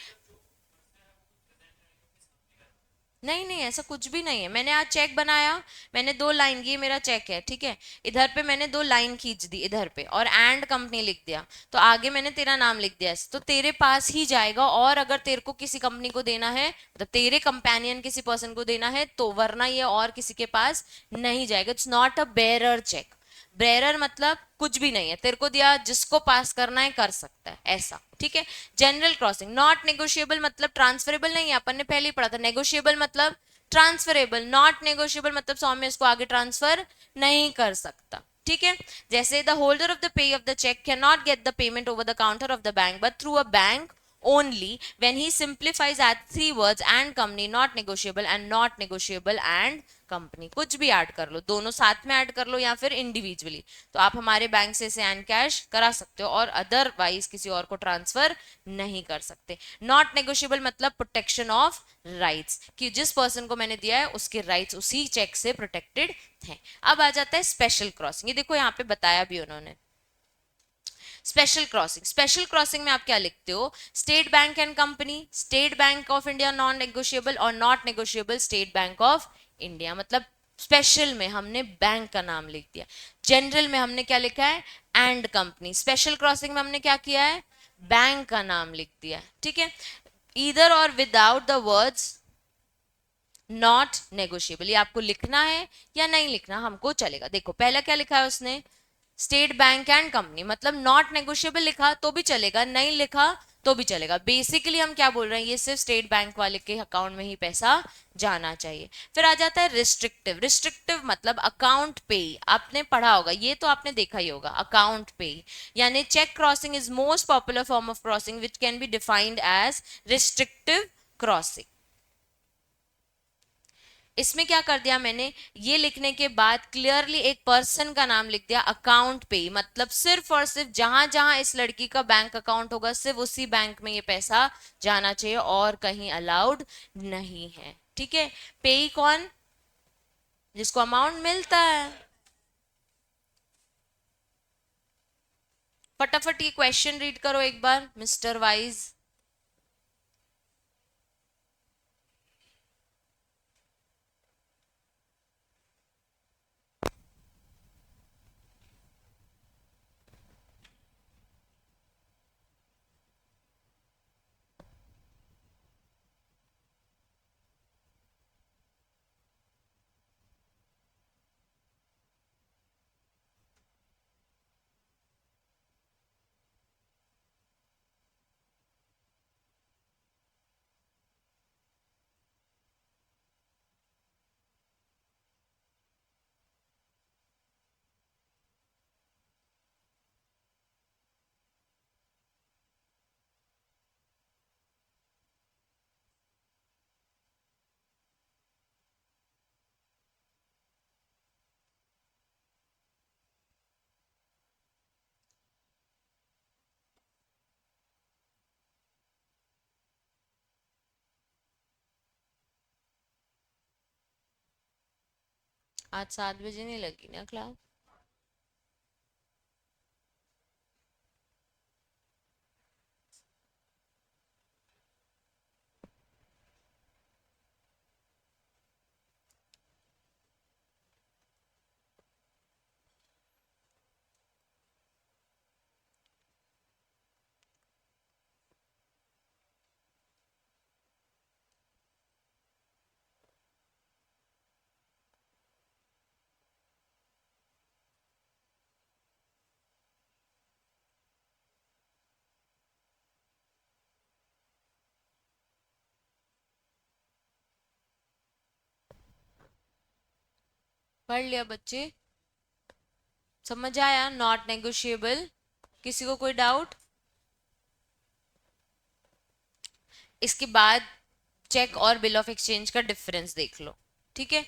नहीं नहीं, ऐसा कुछ भी नहीं है। मैंने आज चेक बनाया, मैंने दो लाइन, ये मेरा चेक है, ठीक है, इधर पे मैंने दो लाइन खींच दी इधर पे, और एंड कंपनी लिख दिया, तो आगे मैंने तेरा नाम लिख दिया, तो तेरे पास ही जाएगा। और अगर तेरे को किसी कंपनी को देना है, मतलब तेरे कंपेनियन किसी पर्सन को देना है तो, वरना ये और किसी के पास नहीं जाएगा। It's not a bearer cheque. Bearer मतलब कुछ भी नहीं है, तेरे को दिया, जिसको पास करना है कर सकता है, ऐसा, ठीक है। जनरल क्रॉसिंग, नॉट नेगोशिएबल मतलब ट्रांसफरेबल नहीं है, अपन ने पहले ही पढ़ा था। नेगोशिएबल मतलब ट्रांसफरेबल, नॉट नेगोशिएबल मतलब सौम्य इसको आगे ट्रांसफर नहीं कर सकता, ठीक है। जैसे the holder of the payee of the cheque can not get the payment over the counter of the bank but through a bank only when he simplifies at three words and company, not negotiable and not negotiable and company. कुछ भी ऐड कर लो, दोनों साथ में ऐड कर लो या फिर इंडिविजुअली, तो आप हमारे बैंक से एंड कैश करा सकते हो, और अदरवाइज किसी और को ट्रांसफर नहीं कर सकते। नॉट नेगोशिएबल मतलब प्रोटेक्शन ऑफ राइट्स, कि जिस पर्सन को मैंने दिया है उसके राइट्स उसी चेक से प्रोटेक्टेड हैं। अब आ जाता है स्पेशल क्रॉसिंग, ये देखो यहाँ पे बताया भी उन्होंने। स्पेशल क्रॉसिंग, स्पेशल क्रॉसिंग में आप क्या लिखते हो? State Bank and company, State Bank of India non negotiable, और not negotiable State Bank of India. मतलब स्पेशल में हमने बैंक का नाम लिख दिया, जनरल में हमने क्या लिखा है? And company. स्पेशल क्रॉसिंग में हमने क्या किया है? बैंक का नाम लिख दिया, ठीक है। ईदर और without the words not negotiable, ये आपको लिखना है या नहीं लिखना हमको चलेगा। देखो पहला क्या लिखा है उसने? स्टेट बैंक एंड कंपनी, मतलब नॉट नेगोशिएबल लिखा तो भी चलेगा, नहीं लिखा तो भी चलेगा। बेसिकली हम क्या बोल रहे हैं, ये सिर्फ स्टेट बैंक वाले के अकाउंट में ही पैसा जाना चाहिए। फिर आ जाता है रिस्ट्रिक्टिव। रिस्ट्रिक्टिव मतलब अकाउंट पे, आपने पढ़ा होगा, ये तो आपने देखा ही होगा, अकाउंट पे। यानी cheque crossing is most popular form of crossing which can be defined as restrictive crossing. इसमें क्या कर दिया मैंने, ये लिखने के बाद क्लियरली एक पर्सन का नाम लिख दिया अकाउंट पे, मतलब सिर्फ और सिर्फ जहां जहां इस लड़की का बैंक अकाउंट होगा सिर्फ उसी बैंक में ये पैसा जाना चाहिए, और कहीं अलाउड नहीं है, ठीक है। पे कौन? जिसको अमाउंट मिलता है। फटाफट ये क्वेश्चन रीड करो एक बार, मिस्टर वाइज। आज 7 बजे नहीं लगी ना क्लास? पढ़ लिया बच्चे? समझ आया? Not negotiable. किसी को कोई डाउट? इसके बाद चेक और बिल ऑफ एक्सचेंज का डिफरेंस देख लो, ठीक है?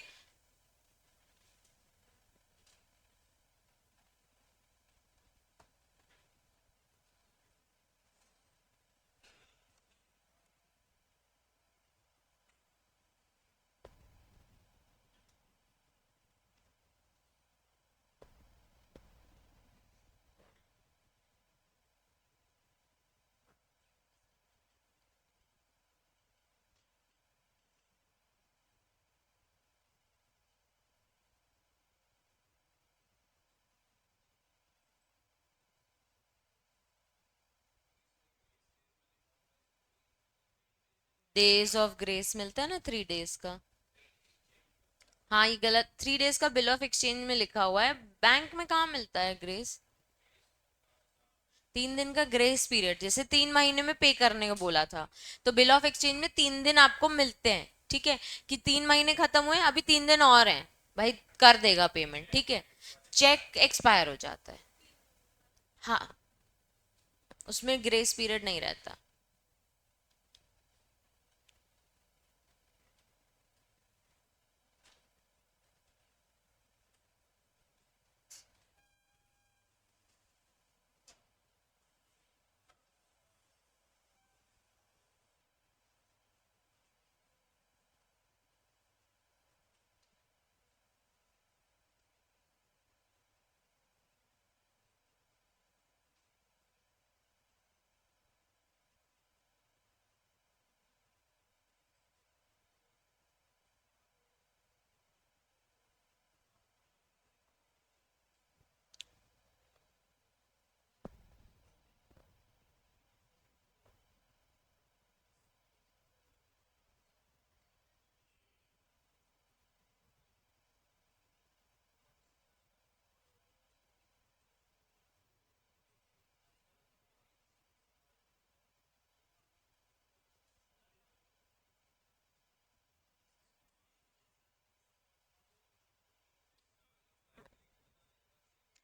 डेज ऑफ ग्रेस मिलता है ना, 3 डेज का। हाँ, ये गलत, 3 डेज का बिल ऑफ एक्सचेंज में लिखा हुआ है, बैंक में कहाँ मिलता है ग्रेस? 3 दिन का ग्रेस पीरियड, जैसे 3 महीने में पे करने को बोला था, तो बिल ऑफ एक्सचेंज में 3 दिन आपको मिलते हैं, ठीक है? कि 3 महीने खत्म हुए, अभी 3 दिन और हैं, भाई कर देगा पेमेंट, ठीक है? चेक एक्सपायर हो जाता है। हाँ, उसमें ग्रेस पीरियड नहीं रहता।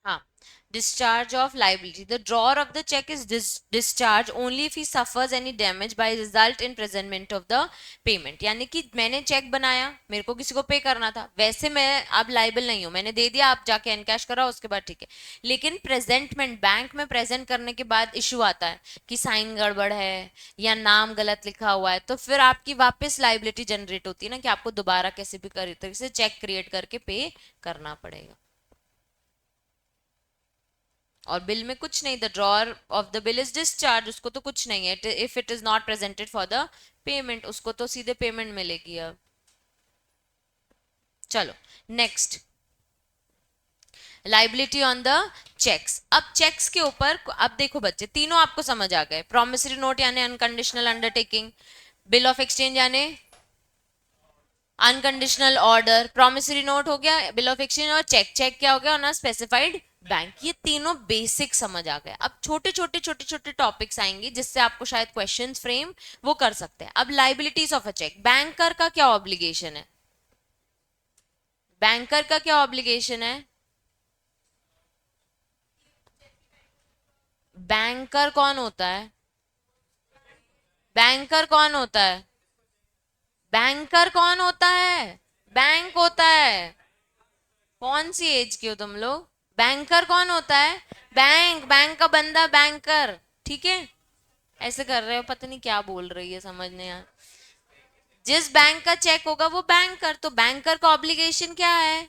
हाँ, discharge of liability. The drawer of the check is discharged only if he suffers any damage by result in presentment of the payment. यानी कि मैंने चेक बनाया, मेरे को किसी को पे करना था, वैसे मैं अब लाइबल नहीं हूं, मैंने दे दिया, आप जाके एनकैश कराओ, उसके बाद ठीक है। लेकिन प्रेजेंटमेंट, बैंक में प्रेजेंट करने के बाद इशू आता है कि साइन गड़बड़ है या नाम गलत लिखा हुआ है, तो फिर आपकी वापस लाइबिलिटी जनरेट होती है ना, कि आपको दोबारा कैसे भी तरीके से चेक क्रिएट करके पे करना पड़ेगा। और बिल में कुछ नहीं, the drawer of the bill is discharge, उसको तो कुछ नहीं है, if it is not presented for the payment, उसको तो सीधे पेमेंट मिलेगी अब। चलो next, liability on the cheques. अब चेक्स के ऊपर, अब देखो बच्चे, तीनों आपको समझ आ गए। प्रोमिसरी नोट यानी unconditional undertaking, bill of exchange यानी अनकंडीशनल ऑर्डर, प्रोमिसरी नोट हो गया, बिल ऑफ एक्सचेंज, और चेक, चेक क्या हो गया, ऑन अ स्पेसिफाइड बैंक। ये तीनों बेसिक समझ आ गए। अब छोटे छोटे टॉपिक्स आएंगे जिससे आपको शायद क्वेश्चंस फ्रेम वो कर सकते हैं। अब liabilities of a cheque, banker का क्या ऑब्लिगेशन है? बैंकर का क्या ऑब्लिगेशन है? बैंकर कौन होता है? बैंकर कौन होता है? बैंकर कौन होता है? बैंक होता है। कौन सी एज के हो तुम लोग? बैंकर कौन होता है? बैंक, बैंक का बंदा बैंकर, ठीक है? ऐसे कर रहे हो, पता नहीं क्या बोल रही है, समझ नहीं यार। जिस बैंक का चेक होगा वो बैंकर, तो बैंकर का ऑब्लिगेशन क्या है?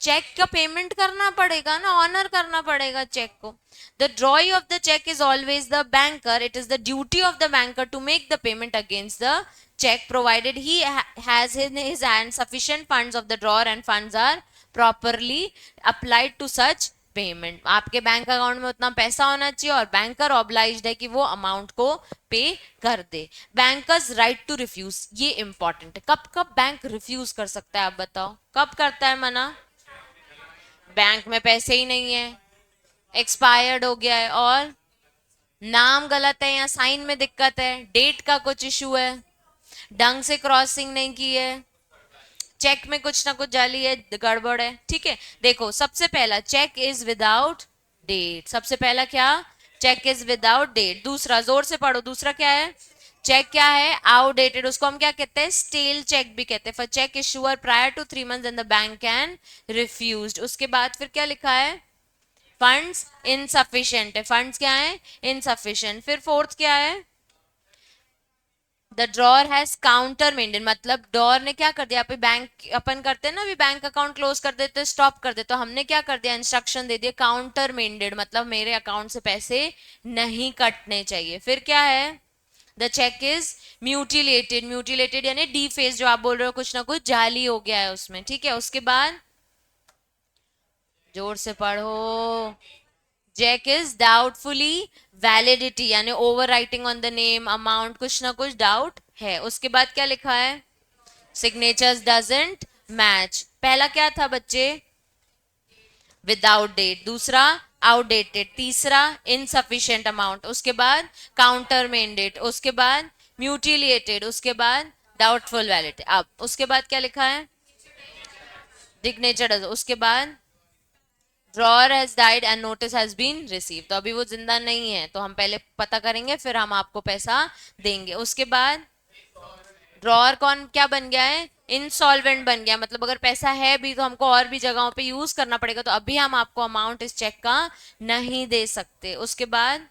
चेक का पेमेंट करना पड़ेगा ना, ऑनर करना पड़ेगा चेक को. The drawee of the cheque is always the banker. It is the duty of the banker to make the payment against the check provided he has in his hand sufficient funds of the drawer and funds are properly applied to such payment. आपके बैंक अकाउंट में उतना पैसा होना चाहिए और बैंकर ऑब्लाइज्ड है कि वो अमाउंट को पे कर दे. बैंकर्स राइट टू रिफ्यूज, ये इंपॉर्टेंट है. कब कब बैंक रिफ्यूज कर सकता है, आप बताओ कब करता है मना? बैंक में पैसे ही नहीं है, एक्सपायर्ड हो गया है, और नाम गलत है या साइन में दिक्कत है, डेट का कुछ इशू है, ढंग से क्रॉसिंग नहीं की है, चेक में कुछ ना कुछ जाली है, गड़बड़ है. ठीक है, देखो सबसे पहला चेक इज विदाउट डेट. सबसे पहला क्या? Cheque is without date. दूसरा जोर से पढ़ो, दूसरा क्या है? चेक क्या है? आउटडेटेड. उसको हम क्या कहते हैं? स्टेल चेक भी कहते हैं. For cheque issuer prior to 3 months and the bank can refuse. उसके बाद फिर क्या लिखा है? फंड्स इनसफिशिएंट है. फंड्स क्या है? इनसफिशिएंट. फिर फोर्थ क्या है? The drawer has counter maintain. मतलब ड्रॉर ने क्या कर दिया? पे बैंक अपन करते हैं ना, अभी बैंक अकाउंट क्लोज कर देते, स्टॉप कर देते, तो हमने क्या कर दिया? इंस्ट्रक्शन दे दिया काउंटर मेंटेड, मतलब मेरे अकाउंट से पैसे नहीं कटने चाहिए. फिर क्या है? The cheque is mutilated. Mutilated यानी डीफेस, जो आप बोल रहे हो कुछ ना कुछ जाली हो गया है उसमें. ठीक है, उसके बाद जोर से पढ़ो. चेक इज डाउटफुली वैलिडिटी यानी over writing on the name, amount, कुछ ना कुछ डाउट है. उसके बाद क्या लिखा है? Signatures doesn't match. पहला क्या था बच्चे? Without date. दूसरा आउटडेटेड. तीसरा इनसफिशिएंट अमाउंट. उसके बाद काउंटर मेंडेट. उसके बाद म्यूटिलिएटेड. उसके बाद डाउटफुल वैलिडिटी. अब उसके बाद क्या लिखा है? सिग्नेचर. उसके बाद drawer has died and notice has been receive. तो अभी वो जिंदा नहीं है, तो हम पहले पता करेंगे फिर हम आपको पैसा देंगे. उसके बाद ड्रॉअर कौन क्या बन गया है? इंसॉल्वेंट बन गया. मतलब अगर पैसा है भी तो हमको और भी जगहों पे यूज करना पड़ेगा, तो अभी हम आपको अमाउंट इस चेक का नहीं दे सकते. उसके बाद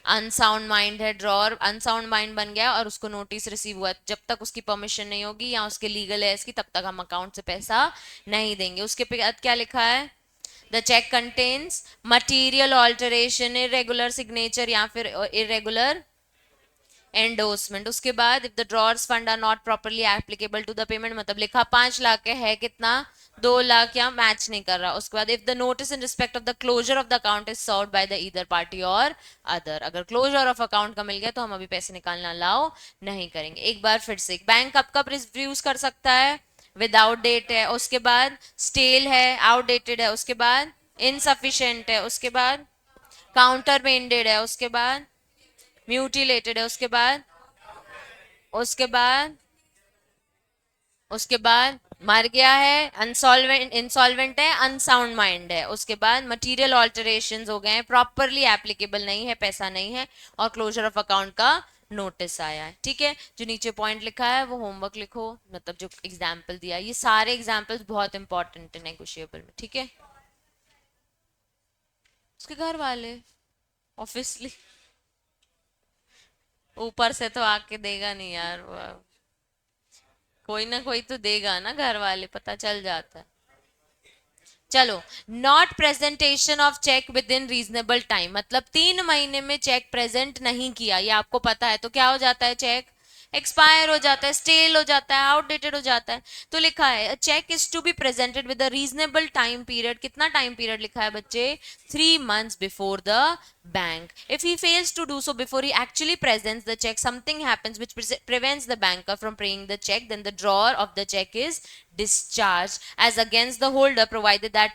अनसाउंड माइंड है. ड्रॉअर अनसाउंड माइंड बन गया और उसको नोटिस रिसीव हुआ. जब तक उसकी परमिशन नहीं होगी या उसके लीगल है इसकी, तब तक हम अकाउंट से पैसा नहीं देंगे. उसके बाद क्या लिखा है? The cheque contains material alteration, irregular signature या फिर इरेगुलर एंडोर्समेंट. उसके बाद if the drawer's fund are not properly applicable to the payment, मतलब लिखा 5 लाख है, कितना? 2 लाख या मैच नहीं कर रहा. उसके बाद if the notice in respect of the closure of the account is served by the either party और अदर. अगर क्लोजर ऑफ अकाउंट का मिल गया तो हम अभी पैसे निकालना अलाउ नहीं करेंगे. एक बार फिर से, बैंक कब कब रिफ्यूज कर सकता है? विदाउट डेट है, उसके बाद स्टेल है, आउटडेटेड है, उसके बाद इनसफिशिएंट है, उसके बाद काउंटर मेंडेड है, उसके बाद म्यूटिलेटेड है, उसके बाद उसके बाद मर गया है, अनसॉल्वेंट इंसॉल्वेंट है, अनसाउंड माइंड है. उसके बाद मटेरियल ऑल्टरेशंस हो गए हैं, प्रॉपरली एप्लीकेबल नहीं है, पैसा नहीं है, और क्लोजर ऑफ अकाउंट का नोटिस आया है. ठीक है, जो नीचे पॉइंट लिखा है वो होमवर्क लिखो, मतलब जो एग्जाम्पल दिया, ये सारे एग्जाम्पल्स बहुत इंपॉर्टेंट है नेगोशिएबल में. ठीक है, उसके घर वाले ऑब्वियसली ऊपर से तो आके देगा नहीं यार, कोई ना कोई तो देगा ना, घर वाले, पता चल जाता है. चलो, not presentation of cheque within reasonable time, मतलब 3 महीने में चेक प्रेजेंट नहीं किया, ये आपको पता है, तो क्या हो जाता है? चेक एक्सपायर हो जाता है, स्टेल हो जाता है, आउटडेटेड हो जाता है. तो लिखा है cheque is to be presented with a reasonable time period. कितना टाइम पीरियड लिखा है बच्चे? 3 months before the bank. If he fails to do so before he actually presents the check, something happens which prevents the banker from paying the check, then the drawer of the check is discharged as against the holder, provided that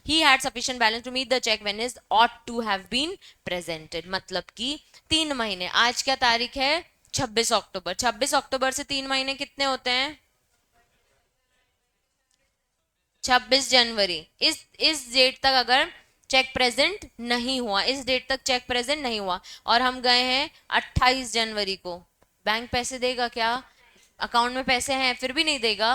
he had sufficient balance to meet the check when it ought to have been presented. मतलब कि 3 महीने, आज क्या तारीख है? 26 अक्टूबर. 26 अक्टूबर से 3 महीने कितने होते हैं? 26 जनवरी. इस डेट तक अगर चेक प्रेजेंट नहीं हुआ, इस डेट तक चेक प्रेजेंट नहीं हुआ और हम गए हैं 28 जनवरी को, बैंक पैसे देगा क्या? अकाउंट में पैसे हैं फिर भी नहीं देगा.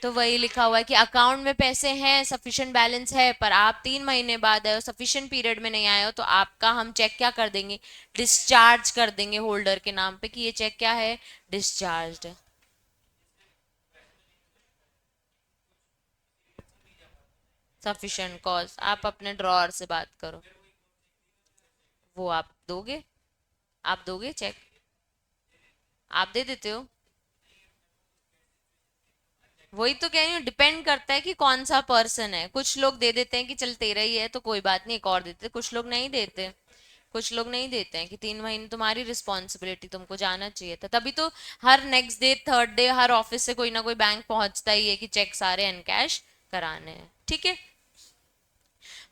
तो वही लिखा हुआ है कि अकाउंट में पैसे हैं, सफिशिएंट बैलेंस है, पर आप 3 महीने बाद आए हो, सफिशिएंट पीरियड में नहीं आए हो, तो आपका हम चेक क्या कर देंगे? डिस्चार्ज कर देंगे होल्डर के नाम पे कि ये चेक क्या है? डिस्चार्ज है. सफिशिएंट कॉज, आप अपने ड्रॉअर से बात करो। वो आप दोगे चेक, आप दे देते हो। वही तो कह रही हूँ, डिपेंड करता है कि कौन सा पर्सन है। कुछ लोग दे देते हैं कि चल तेरा ही है तो कोई बात नहीं, एक और देते, कुछ लोग नहीं देते। कुछ लोग नहीं देते हैं कि 3 महीने तुम्हारी रिस्पॉन्सिबिलिटी, तुमको जाना चाहिए था। तभी तो हर नेक्स्ट डे, थर्ड डे हर ऑफिस से कोई ना कोई बैंक पहुंचता ही है कि चेक सारे एनकैश कराने हैं, ठीक है।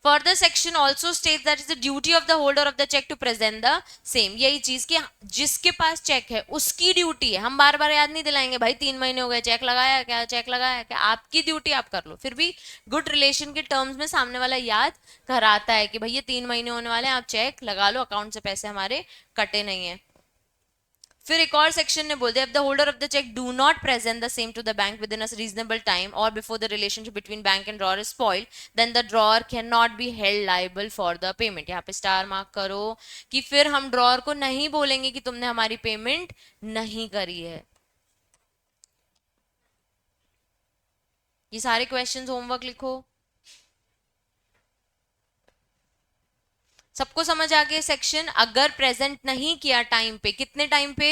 Further section also states that it's the duty of the holder of the check to present the same। यही चीज कि जिसके पास चेक है उसकी ड्यूटी है। हम बार बार याद नहीं दिलाएंगे भाई 3 महीने हो गए चेक लगाया क्या, चेक लगाया क्या। आपकी ड्यूटी आप कर लो। फिर भी गुड रिलेशन के टर्म्स में सामने वाला याद कराता है कि भाई ये 3 महीने होने वाले हैं, आप चेक लगा लो, अकाउंट से पैसे हमारे कटे नहीं है। फिर एक और सेक्शन ने बोल दिया, if the holder of the check do not present the same to the bank within a reasonable time or before the relationship between bank and drawer is spoiled, then the drawer cannot be held liable for the payment। यहाँ पे स्टार मार्क करो कि फिर हम ड्रॉअर को नहीं बोलेंगे कि तुमने हमारी पेमेंट नहीं करी है। ये सारे क्वेश्चंस होमवर्क लिखो। सबको समझ आ गया सेक्शन। अगर प्रेजेंट नहीं किया टाइम पे, कितने टाइम पे,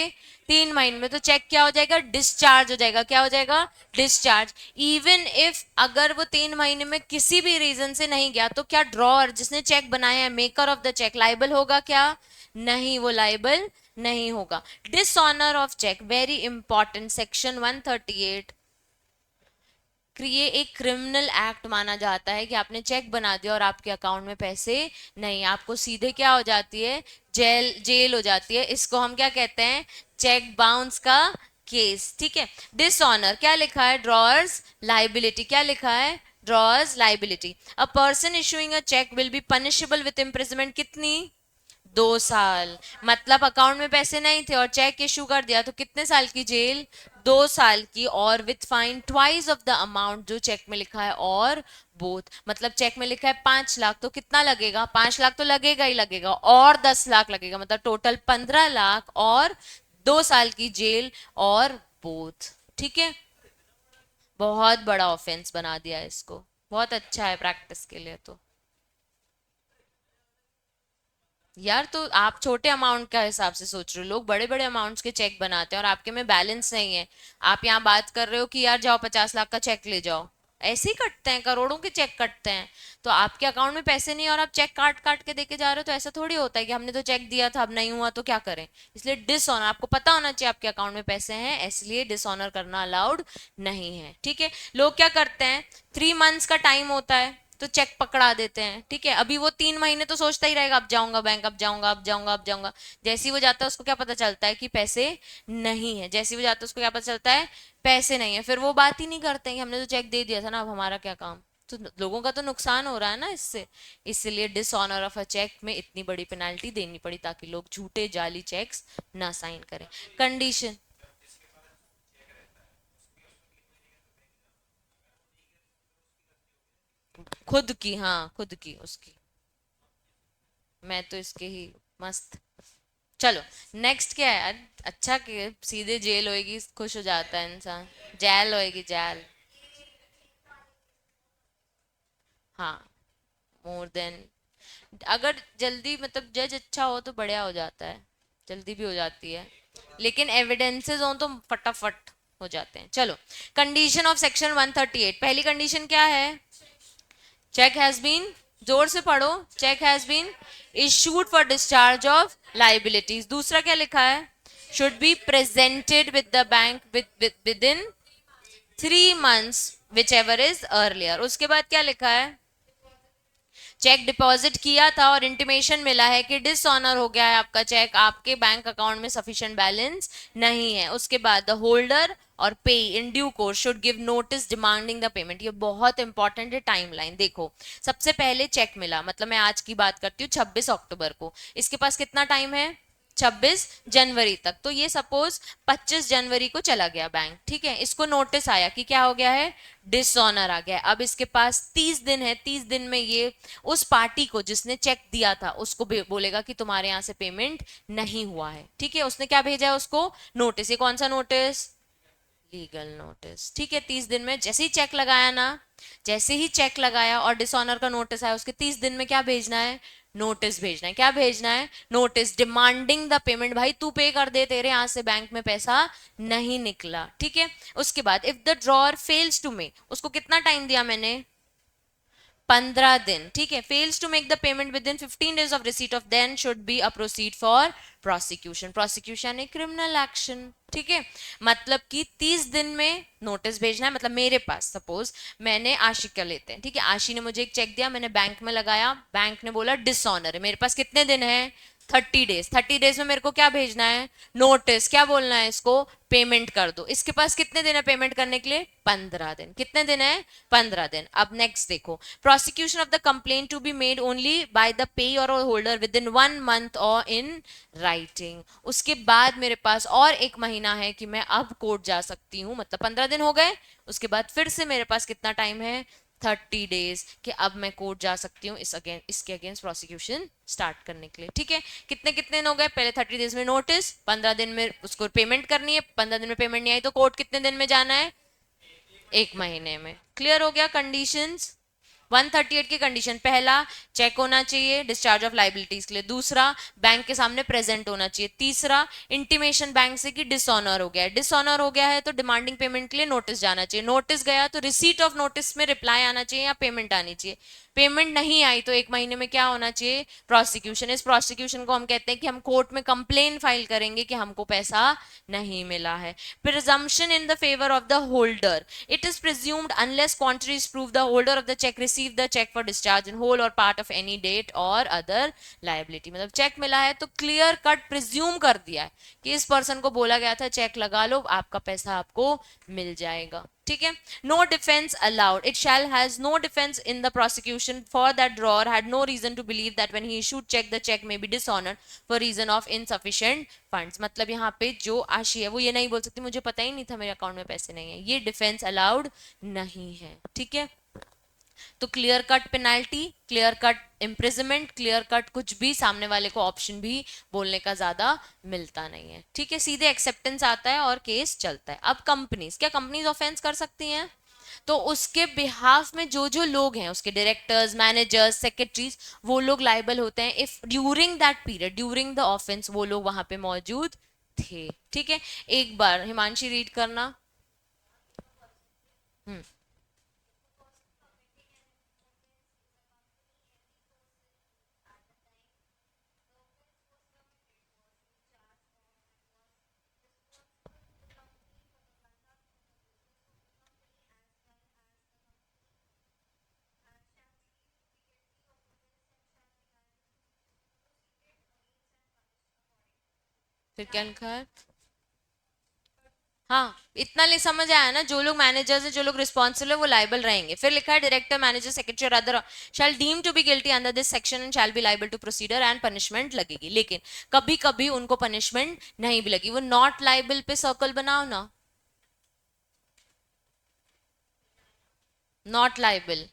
3 महीने में, तो चेक क्या हो जाएगा, डिस्चार्ज हो जाएगा। क्या हो जाएगा, डिस्चार्ज। इवन इफ अगर वो 3 महीने में किसी भी रीजन से नहीं गया, तो क्या ड्रॉअर जिसने चेक बनाया है, maker of the cheque, liable होगा क्या, नहीं, वो लाइबल नहीं होगा। Dishonour of cheque, very important, section 138 एक क्रिमिनल एक्ट माना जाता है कि आपने चेक बना दिया और आपके अकाउंट में पैसे नहीं, आपको सीधे क्या हो जाती है, जेल हो जाती है। इसको हम क्या कहते हैं, चेक बाउंस का केस, ठीक है। डिसऑनर क्या लिखा है, ड्रॉअर्स लाइबिलिटी, क्या लिखा है, drawer's liability. A person issuing a cheque will be punishable with imprisonment, कितनी, 2 साल। मतलब अकाउंट में पैसे नहीं थे और चेक इशू कर दिया तो कितने साल की जेल, 2 साल की, और with fine twice of the amount जो चेक में लिखा है, और बोथ, मतलब चेक में लिखा है 5 लाख तो कितना लगेगा, 5 लाख तो लगेगा ही लगेगा, और 10 लाख लगेगा, मतलब टोटल 15 लाख, और 2 साल की जेल, और बोथ, ठीक है। बहुत बड़ा ऑफेंस बना दिया है इसको, बहुत अच्छा है प्रैक्टिस के लिए तो। यार तो आप छोटे अमाउंट का हिसाब से सोच रहे हो, लोग बड़े बड़े अमाउंट्स के चेक बनाते हैं और आपके में बैलेंस नहीं है। आप यहाँ बात कर रहे हो कि यार जाओ 50 लाख का चेक ले जाओ, ऐसे ही कटते हैं, करोड़ों के चेक कटते हैं। तो आपके अकाउंट में पैसे नहीं और आप चेक काट काट के देके जा रहे हो, तो ऐसा थोड़ी होता है कि हमने तो चेक दिया था अब नहीं हुआ तो क्या करें। इसलिए डिसऑनर, आपको पता होना चाहिए आपके अकाउंट में पैसे हैं, इसलिए डिसऑनर करना अलाउड नहीं है, ठीक है। लोग क्या करते हैं, 3 मंथ्स का टाइम होता है तो चेक पकड़ा देते हैं, ठीक है। अभी वो 3 महीने तो सोचता ही रहेगा अब जाऊंगा बैंक, अब जाऊंगा, अब जाऊंगा, अब जाऊंगा। जैसे ही वो जाता है उसको क्या पता चलता है कि पैसे नहीं है, जैसे ही वो जाता है उसको क्या पता चलता है, पैसे नहीं है, फिर वो बात ही नहीं करते हैं कि हमने तो चेक दे दिया था ना, अब हमारा क्या काम। तो लोगों का तो नुकसान हो रहा है ना इससे। इसलिए डिसऑनर ऑफ अ चेक में इतनी बड़ी पेनाल्टी देनी पड़ी ताकि लोग झूठे जाली चेक्स ना साइन करें। कंडीशन, खुद की, हाँ खुद की उसकी। मैं तो इसके ही मस्त। चलो नेक्स्ट क्या है यार, अच्छा कि सीधे जेल होएगी, खुश हो जाता है इंसान। जेल होएगी, जेल। हाँ, मोर देन, अगर जल्दी, मतलब जज अच्छा हो तो बढ़िया हो जाता है, जल्दी भी हो जाती है, लेकिन एविडेंसेस हो तो फटाफट हो जाते हैं। चलो, कंडीशन ऑफ सेक्शन 138, पहली कंडीशन क्या है, चेक हैज बीन, जोर से पढ़ो, cheque has been issued for discharge of liabilities. दूसरा क्या लिखा है, should be presented with the bank within 3 months whichever is earlier. उसके बाद क्या लिखा है, चेक डिपॉजिट किया था और इंटीमेशन मिला है कि डिसऑनर हो गया है आपका चेक, आपके बैंक अकाउंट में सफिशिएंट बैलेंस नहीं है। उसके बाद द होल्डर और पे इन due course should give notice demanding the payment. ये बहुत इंपॉर्टेंट है टाइमलाइन। देखो, सबसे पहले चेक मिला, मतलब मैं आज की बात करती हूँ 26 अक्टूबर को, इसके पास कितना टाइम है, 26 जनवरी तक। तो ये सपोज 25 जनवरी को चला गया बैंक, ठीक है, इसको नोटिस आया कि क्या हो गया है, डिसऑनर आ गया। अब इसके पास 30 दिन है, 30 दिन में ये उस पार्टी को जिसने चेक दिया था उसको बोलेगा कि तुम्हारे यहाँ से पेमेंट नहीं हुआ है, ठीक है। उसने क्या भेजा है उसको, नोटिस। ये कौन सा नोटिस, लीगल नोटिस, ठीक है। 30 दिन में जैसे ही चेक लगाया ना, जैसे ही चेक लगाया और डिसऑनर का नोटिस आया, उसके 30 दिन में क्या भेजना है? नोटिस भेजना है। क्या भेजना है? Notice demanding the payment. भाई तू पे कर दे, तेरे यहाँ से बैंक में पैसा नहीं निकला, ठीक है। उसके बाद if the drawer fails to make, उसको कितना टाइम दिया मैंने? 15 दिन, ठीक है। Fails to make the payment within 15 days of receipt of, then should be a proceed for prosecution. Prosecution a criminal action, ठीक है। मतलब कि 30 दिन में नोटिस भेजना है। मतलब मेरे पास सपोज मैंने आशिक का लेते हैं, ठीक है। आशी ने मुझे एक चेक दिया, मैंने बैंक में लगाया, बैंक ने बोला डिसऑनर है। मेरे पास कितने दिन है? 30 days। 30 days में मेरे को क्या भेजना है? नोटिस। क्या बोलना है इसको? पेमेंट कर दो। इसके पास कितने दिन है पेमेंट करने के लिए? 15 दिन। कितने दिन है? 15 दिन। अब नेक्स्ट देखो, prosecution of the complaint to be made only by the payee और होल्डर विद इन 1 month और इन राइटिंग। उसके बाद मेरे पास और एक महीना है कि मैं अब कोर्ट जा सकती हूँ। मतलब 15 दिन हो गए, उसके बाद फिर से मेरे पास कितना टाइम है? 30 days कि अब मैं कोर्ट जा सकती हूँ इसके अगेंस्ट प्रोसिक्यूशन स्टार्ट करने के लिए, ठीक है। कितने कितने दिन हो गए? पहले 30 days में नोटिस, 15 दिन में उसको पेमेंट करनी है, 15 दिन में पेमेंट नहीं आई तो कोर्ट कितने दिन में जाना है? 1 महीने में। क्लियर हो गया कंडीशंस? 138 की कंडीशन, पहला चेक होना चाहिए डिस्चार्ज ऑफ लाइबिलिटीज के लिए, दूसरा बैंक के सामने प्रेजेंट होना चाहिए, तीसरा इंटीमेशन बैंक से कि डिसऑनर हो गया है। डिसऑनर हो गया है तो डिमांडिंग पेमेंट के लिए नोटिस जाना चाहिए, नोटिस गया तो रिसीट ऑफ नोटिस में रिप्लाई आना चाहिए या पेमेंट आनी चाहिए। पेमेंट नहीं आई तो 1 महीने में क्या होना चाहिए? प्रोसिक्यूशन। इस प्रोसिक्यूशन को हम कहते हैं कि हम कोर्ट में कंप्लेन फाइल करेंगे कि हमको पैसा नहीं मिला है। Presumption in the favour of the holder, it is presumed unless contrary is proved the holder of the check received the check for discharge in whole or part of any date or other liability। मतलब चेक मिला है तो क्लियर कट प्रिज्यूम कर दिया है कि इस पर्सन को बोला गया था चेक लगा लो, आपका पैसा आपको मिल जाएगा, ठीक है। No defence allowed, it shall has no defence in the prosecution for that drawer had no reason to believe that when he issued cheque the cheque may be dishonoured for reason of insufficient funds. मतलब यहाँ पे जो आशी है वो ये नहीं बोल सकती मुझे पता ही नहीं था मेरे अकाउंट में पैसे नहीं है, ये डिफेंस अलाउड नहीं है, ठीक है। तो clear cut penalty, clear cut imprisonment, clear cut कुछ भी सामने वाले को ऑप्शन भी बोलने का ज्यादा मिलता नहीं है, ठीक है। सीधे एक्सेप्टेंस आता है और केस चलता है। अब कंपनीज, क्या कंपनीज ऑफेंस कर सकती हैं? तो उसके बिहाफ में जो जो लोग हैं, उसके डायरेक्टर्स, मैनेजर्स, सेक्रेटरीज, वो लोग लाइबल होते हैं if during that period, during the offence वो लोग वहां पे मौजूद थे, ठीक है। एक बार हिमांशी रीड करना। हम्म। फिर क्या लिखा है? हाँ, इतना ले समझ आया ना, जो लोग मैनेजर्स हैं, जो लोग रिस्पॉन्सिबल है वो लाइबल रहेंगे। फिर लिखा है डायरेक्टर, मैनेजर, सेक्रेटरी और other shall deem to be guilty under this section and shall be liable to proceeded and punishment लगेगी। लेकिन कभी कभी उनको पनिशमेंट नहीं भी लगी। वो नॉट लाइबल पे सर्कल बनाओ ना, not liable.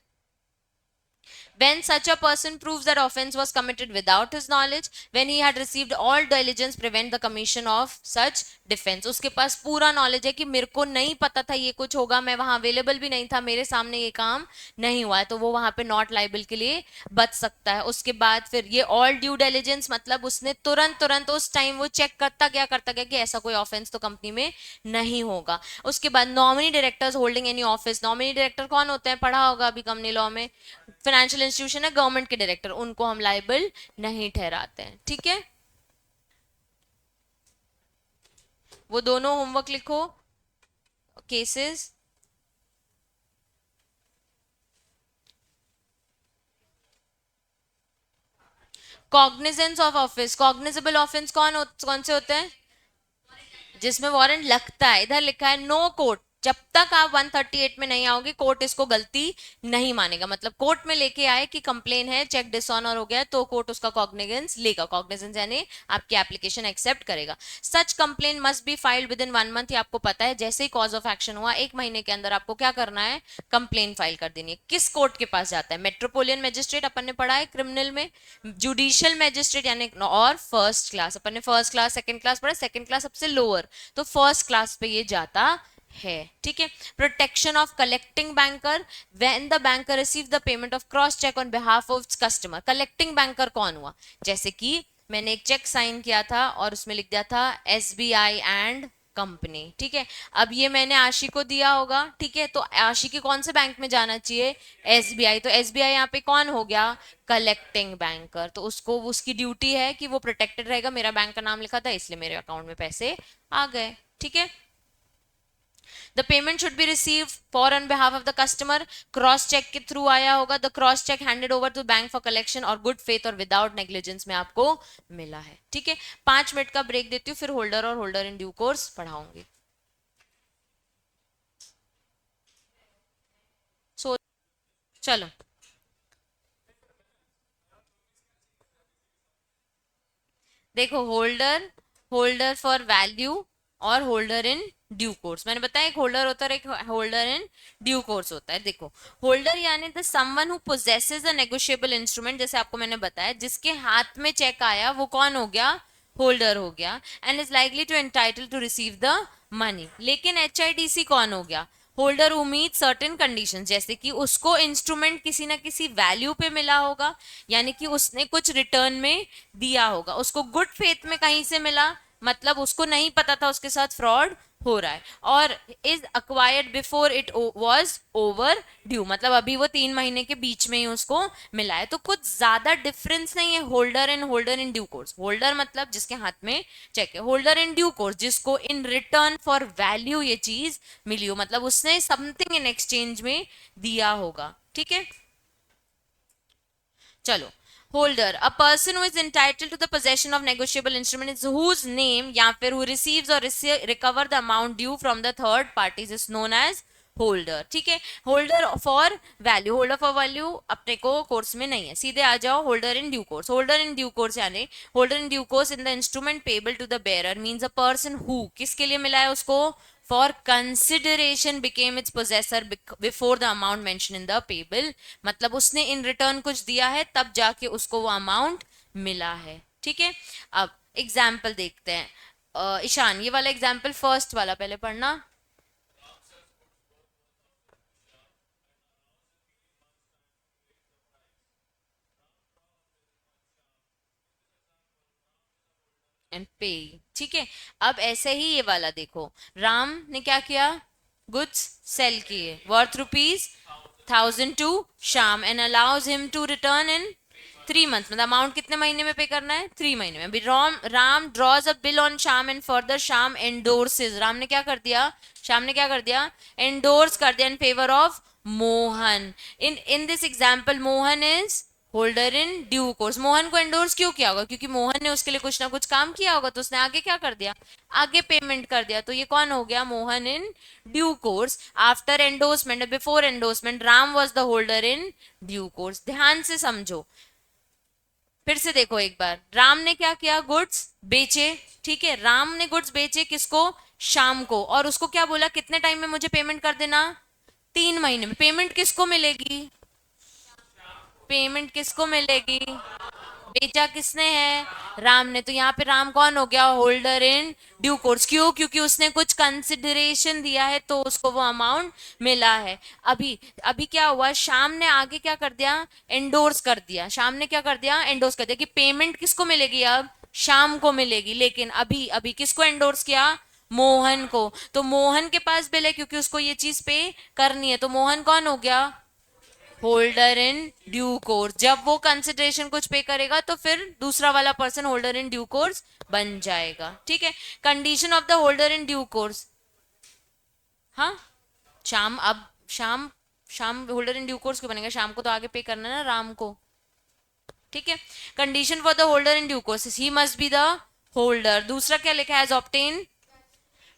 When such a person proves that offense was committed without his knowledge, when he had received all diligence prevent the commission of such defense, उसके पास पूरा नॉलेज है कि मेरे को नहीं पता था ये कुछ होगा, मैं वहां अवेलेबल भी नहीं था, मेरे सामने ये काम नहीं हुआ है, तो वो वहां पे नॉट लाइबल के लिए बच सकता है। उसके बाद फिर ये ऑल ड्यू डिलिजेंस, मतलब उसने तुरंत तुरंत उस टाइम वो चेक करता गया कि ऐसा कोई ऑफेंस तो कंपनी में नहीं होगा। उसके बाद nominee directors holding any office, nominee director कौन होते हैं? पढ़ा होगा अभी कंपनी लॉ में, फाइनेंशियल इंस्टीट्यूशन है, गवर्नमेंट के डायरेक्टर, उनको हम लाइबल नहीं ठहराते हैं, ठीक है। वो दोनों होमवर्क लिखो, cases. Cognizance of office, cognizable offence कौन से होते हैं? जिसमें वारंट लगता है। इधर लिखा है नो कोर्ट, जब तक आप 138 में नहीं आओगे कोर्ट इसको गलती नहीं मानेगा। मतलब कोर्ट में लेके आए कि कंप्लेन है, चेक डिसऑनर हो गया, तो कोर्ट उसका कॉग्निजेंस लेगा। कॉग्निजेंस यानी आपकी एप्लीकेशन एक्सेप्ट करेगा। Such complain must be filed with in 1 month, ये आपको पता है। जैसे ही कॉज ऑफ एक्शन हुआ 1 महीने के अंदर आपको क्या करना है? कंप्लेन फाइल कर देनी है। किस कोर्ट के पास जाता है? मेट्रोपोलियन मजिस्ट्रेट, अपन ने पढ़ा है क्रिमिनल में, जुडिशियल मैजिस्ट्रेट यानी, और फर्स्ट क्लास, अपन ने फर्स्ट क्लास सेकंड क्लास पढ़ा, सेकंड क्लास सबसे लोअर, तो फर्स्ट क्लास पे ये जाता है, ठीक है। Protection of collecting banker, when the banker receive the payment of cross cheque on behalf of customer. Collecting banker कौन हुआ? जैसे कि मैंने एक चेक साइन किया था और उसमें लिख दिया था SBI एंड कंपनी, ठीक है। अब ये मैंने आशी को दिया होगा, ठीक है, तो आशी के कौन से बैंक में जाना चाहिए? SBI। तो SBI यहाँ पे कौन हो गया? Collecting banker. तो उसको उसकी ड्यूटी है कि वो प्रोटेक्टेड रहेगा, मेरा बैंक का नाम लिखा था इसलिए मेरे अकाउंट में पैसे आ गए, ठीक है। The payment should be received for on behalf of the customer, cross cheque के थ्रू आया होगा, the cross cheque handed over to bank for collection और गुड फेथ और विदाउट नेग्लिजेंस में आपको मिला है, ठीक है। 5 मिनट का ब्रेक देती हूँ, फिर होल्डर और होल्डर इन ड्यू कोर्स पढ़ाऊंगी। सो चलो, देखो, होल्डर, होल्डर फॉर वैल्यू और होल्डर इन ड्यू कोर्स। मैंने बताया एक होल्डर होता है, एक होल्डर इन ड्यू कोर्स होता है। देखो, होल्डर यानी the someone who possesses a negotiable instrument, जैसे आपको मैंने बताया जिसके हाथ में चेक आया वो कौन हो गया? होल्डर हो गया। And is likely to entitle to receive the money. लेकिन HIDC कौन हो गया? Holder who meet certain conditions, जैसे कि उसको इंस्ट्रूमेंट किसी ना किसी वैल्यू पे मिला होगा, यानी कि उसने कुछ रिटर्न में दिया होगा, उसको गुड फेथ में कहीं से मिला, मतलब उसको नहीं पता था उसके साथ फ्रॉड हो रहा है, और is acquired before it was over due, मतलब अभी वो 3 महीने के बीच में ही उसको मिला है। तो कुछ ज्यादा डिफरेंस नहीं है holder in due course. Holder मतलब जिसके हाथ में चेक है, होल्डर इन ड्यू कोर्स जिसको इन रिटर्न फॉर वैल्यू ये चीज मिली हो, मतलब उसने समथिंग इन एक्सचेंज में दिया होगा, ठीक है। चलो, holder, a person who is entitled to the possession of negotiable instrument is whose name या फिर हु रिसीव्स और recover the amount due from the third parties is known as holder, ठीक है। Holder for value, holder for value अपने को कोर्स में नहीं है, सीधे आ जाओ holder in due course. Holder in due course यानी holder in due course in the instrument payable to the bearer means a person who, किसके लिए मिला है उसको? For consideration became its possessor before the amount mention in the payable, मतलब उसने इन रिटर्न कुछ दिया है तब जाके उसको वो अमाउंट मिला है, ठीक है। अब एग्जाम्पल देखते हैं। ईशान, ये वाला एग्जाम्पल फर्स्ट वाला पहले पढ़ना। एंड पे, ठीक है। अब ऐसे ही ये वाला देखो, राम ने क्या किया? गुड्स सेल किए worth ₹1000 to Shyam and allows him to return in 3 month, मतलब अमाउंट कितने महीने में पे करना है? 3 महीने में। अभी Ram draws a bill on Shyam and further Shyam endorses, Ram ने क्या कर दिया? श्याम ने क्या कर दिया? एंडोर्स कर दिया in favour of Mohan. In this example Mohan is holder in due course. Mohan को एंडोर्स क्यों किया होगा? क्योंकि मोहन ने उसके लिए कुछ ना कुछ काम किया होगा, तो उसने आगे क्या कर दिया? आगे पेमेंट कर दिया, तो ये कौन हो गया? मोहन इन due course. After endorsement, before endorsement, Ram was the holder in due course. ध्यान से समझो, फिर से देखो एक बार, राम ने क्या किया? गुड्स बेचे, ठीक है। राम ने गुड्स बेचे किसको? शाम को, और उसको क्या बोला? कितने टाइम में मुझे पेमेंट कर देना? 3 महीने में। पेमेंट किसको मिलेगी? पेमेंट किसको मिलेगी? बेचा किसने है? राम ने। तो यहाँ पे राम कौन हो गया? Holder in due course. क्यों? क्योंकि उसने कुछ कंसिडरेशन दिया है तो उसको वो अमाउंट मिला है। अभी अभी क्या हुआ? शाम ने आगे क्या कर दिया? एंडोर्स कर दिया। शाम ने क्या कर दिया? एंडोर्स कर दिया कि पेमेंट किसको मिलेगी? अब शाम को मिलेगी। लेकिन अभी अभी किसको एंडोर्स किया? मोहन को। तो मोहन के पास बिल है क्योंकि उसको ये चीज पे करनी है, तो मोहन कौन हो गया? Holder in due course. जब वो कंसिडरेशन कुछ पे करेगा तो फिर दूसरा वाला person holder in due course बन जाएगा, ठीक है। Condition of the holder in due course, हाँ, शाम, अब शाम, शाम होल्डर इन ड्यू कोर्स क्यों बनेगा? शाम को तो आगे पे करना है ना राम को, ठीक है। Condition for the holder in due course, he must be the holder. दूसरा क्या लिखा है? Obtain